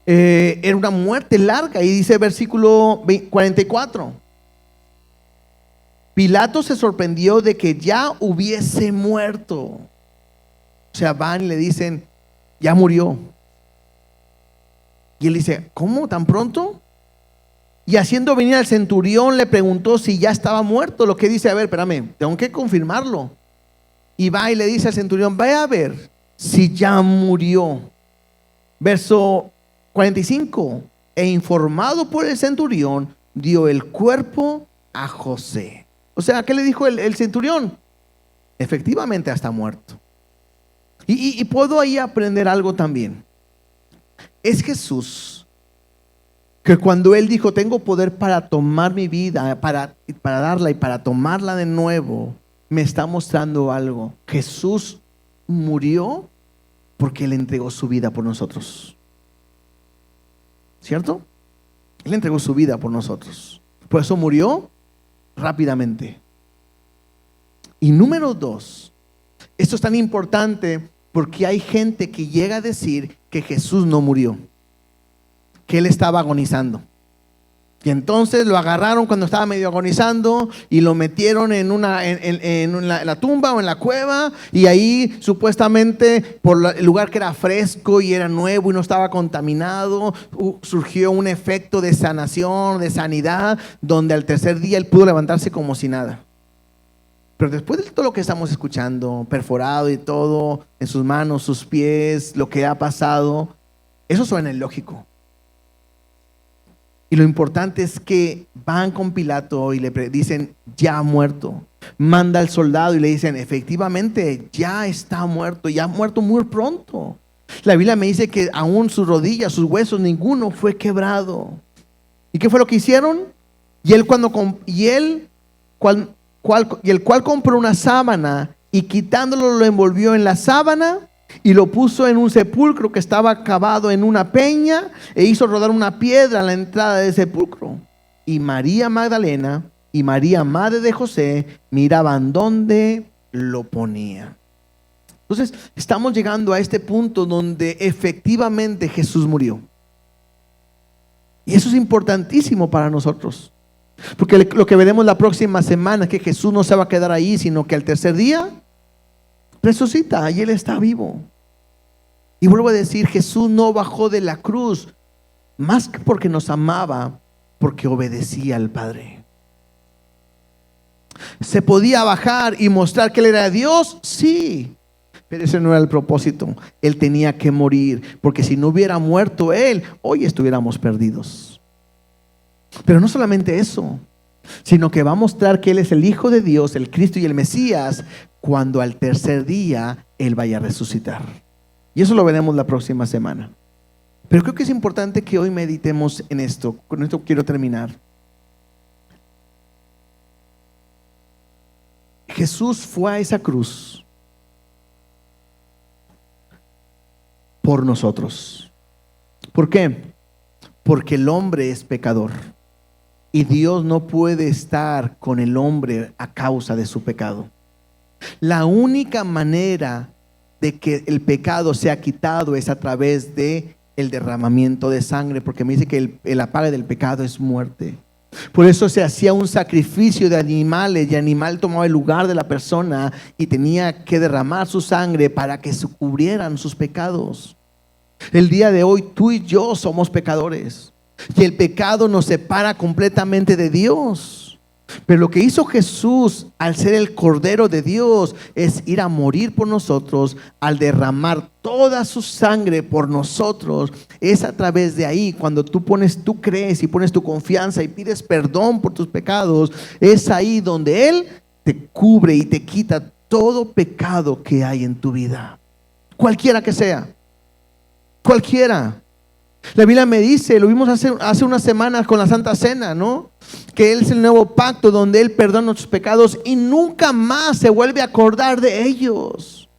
era una muerte larga. Y dice versículo 44: Pilato se sorprendió de que ya hubiese muerto. O sea, van y le dicen: ya murió. Y él dice: ¿cómo? ¿Tan pronto? Y haciendo venir al centurión le preguntó si ya estaba muerto. Lo que dice: a ver, espérame, tengo que confirmarlo. Y va y le dice al centurión: vaya a ver si ya murió. Verso 45: e informado por el centurión, dio el cuerpo a José. O sea, ¿qué le dijo el centurión? Efectivamente está muerto. Y puedo ahí aprender algo también. Es Jesús que cuando Él dijo: tengo poder para tomar mi vida, para darla y para tomarla de nuevo, me está mostrando algo. Jesús murió porque Él entregó su vida por nosotros. ¿Cierto? Él entregó su vida por nosotros. Por eso murió rápidamente. Y número 2, esto es tan importante porque hay gente que llega a decir que Jesús no murió, que Él estaba agonizando. Y entonces lo agarraron cuando estaba medio agonizando y lo metieron en la tumba o en la cueva, y ahí supuestamente por el lugar que era fresco y era nuevo y no estaba contaminado, surgió un efecto de sanación, de sanidad, donde al tercer día Él pudo levantarse como si nada. Pero después de todo lo que estamos escuchando, perforado y todo, en sus manos, sus pies, lo que ha pasado, eso suena ilógico. Y lo importante es que van con Pilato y le dicen: ya ha muerto. Manda al soldado y le dicen: efectivamente, ya está muerto, ya ha muerto muy pronto. La Biblia me dice que aún sus rodillas, sus huesos, ninguno fue quebrado. ¿Y qué fue lo que hicieron? El cual compró una sábana y quitándolo lo envolvió en la sábana y lo puso en un sepulcro que estaba cavado en una peña, e hizo rodar una piedra a la entrada del sepulcro. Y María Magdalena y María, madre de José, miraban dónde lo ponía. Entonces, estamos llegando a este punto donde efectivamente Jesús murió. Y eso es importantísimo para nosotros. Porque lo que veremos la próxima semana es que Jesús no se va a quedar ahí, sino que al tercer día resucita y Él está vivo. Y vuelvo a decir, Jesús no bajó de la cruz más que porque nos amaba, porque obedecía al Padre. ¿Se podía bajar y mostrar que Él era Dios? Sí, pero ese no era el propósito. Él tenía que morir, porque si no hubiera muerto Él, hoy estuviéramos perdidos. Pero no solamente eso, sino que va a mostrar que Él es el Hijo de Dios, el Cristo y el Mesías, cuando al tercer día Él vaya a resucitar. Y eso lo veremos la próxima semana. Pero creo que es importante que hoy meditemos en esto. Con esto quiero terminar. Jesús fue a esa cruz por nosotros. ¿Por qué? Porque el hombre es pecador y Dios no puede estar con el hombre a causa de su pecado. La única manera de que el pecado sea quitado es a través de el derramamiento de sangre, porque me dice que la paga del pecado es muerte. Por eso se hacía un sacrificio de animales, y el animal tomaba el lugar de la persona y tenía que derramar su sangre para que se cubrieran sus pecados. El día de hoy tú y yo somos pecadores y el pecado nos separa completamente de Dios. Pero lo que hizo Jesús al ser el Cordero de Dios es ir a morir por nosotros, al derramar toda su sangre por nosotros. Es a través de ahí, cuando tú crees y pones tu confianza y pides perdón por tus pecados, es ahí donde Él te cubre y te quita todo pecado que hay en tu vida, cualquiera que sea, cualquiera. La Biblia me dice, lo vimos hace unas semanas con la Santa Cena, ¿no? Que Él es el nuevo pacto donde Él perdona nuestros pecados y nunca más se vuelve a acordar de ellos.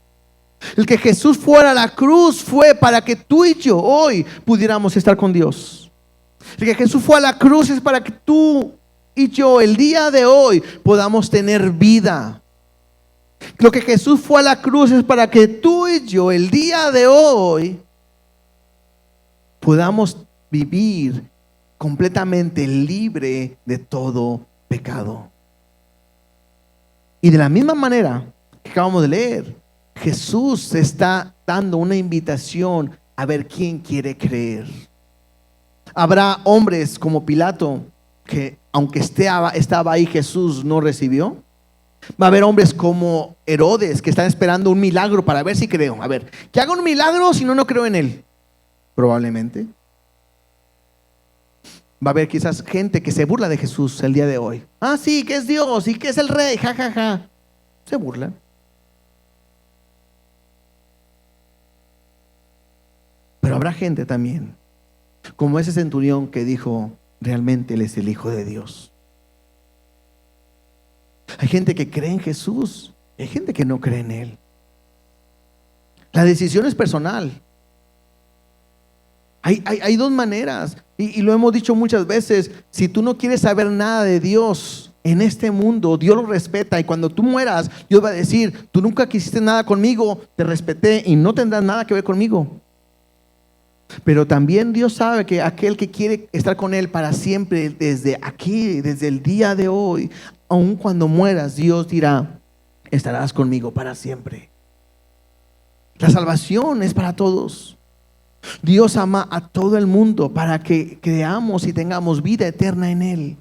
El que Jesús fuera a la cruz fue para que tú y yo hoy pudiéramos estar con Dios. El que Jesús fue a la cruz es para que tú y yo el día de hoy podamos tener vida. Lo que Jesús fue a la cruz es para que tú y yo el día de hoy podamos vivir completamente libre de todo pecado. Y de la misma manera que acabamos de leer, Jesús está dando una invitación a ver quién quiere creer. Habrá hombres como Pilato que aunque estaba ahí, Jesús no recibió. Va a haber hombres como Herodes que están esperando un milagro para ver si creo. A ver, que haga un milagro, si no, no creo en él. Probablemente. Va a haber quizás gente que se burla de Jesús el día de hoy. Ah, sí, que es Dios y que es el rey, ja, ja, ja. Se burlan. Pero habrá gente también, como ese centurión que dijo, realmente Él es el Hijo de Dios. Hay gente que cree en Jesús, hay gente que no cree en Él. La decisión es personal. Hay dos maneras, y lo hemos dicho muchas veces. Si tú no quieres saber nada de Dios en este mundo, Dios lo respeta, y cuando tú mueras, Dios va a decir, tú nunca quisiste nada conmigo, te respeté y no tendrás nada que ver conmigo. Pero también Dios sabe que aquel que quiere estar con Él para siempre, desde aquí, desde el día de hoy, aun cuando mueras, Dios dirá, estarás conmigo para siempre. La salvación es para todos. Dios ama a todo el mundo para que creamos y tengamos vida eterna en Él.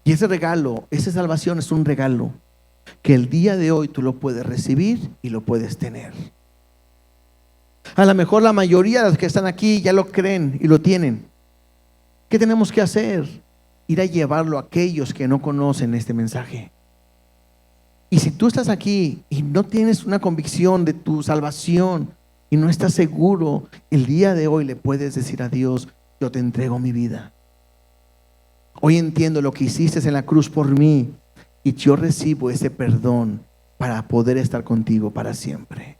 Y ese regalo, esa salvación es un regalo que el día de hoy tú lo puedes recibir y lo puedes tener. A lo mejor la mayoría de los que están aquí ya lo creen y lo tienen. ¿Qué tenemos que hacer? Ir a llevarlo a aquellos que no conocen este mensaje. Y si tú estás aquí y no tienes una convicción de tu salvación y no estás seguro, el día de hoy le puedes decir a Dios, yo te entrego mi vida. Hoy entiendo lo que hiciste en la cruz por mí y yo recibo ese perdón para poder estar contigo para siempre.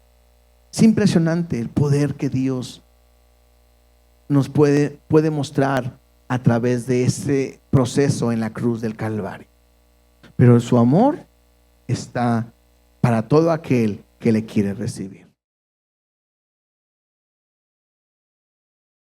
Es impresionante el poder que Dios nos puede mostrar a través de ese proceso en la cruz del Calvario. Pero su amor está para todo aquel que le quiere recibir.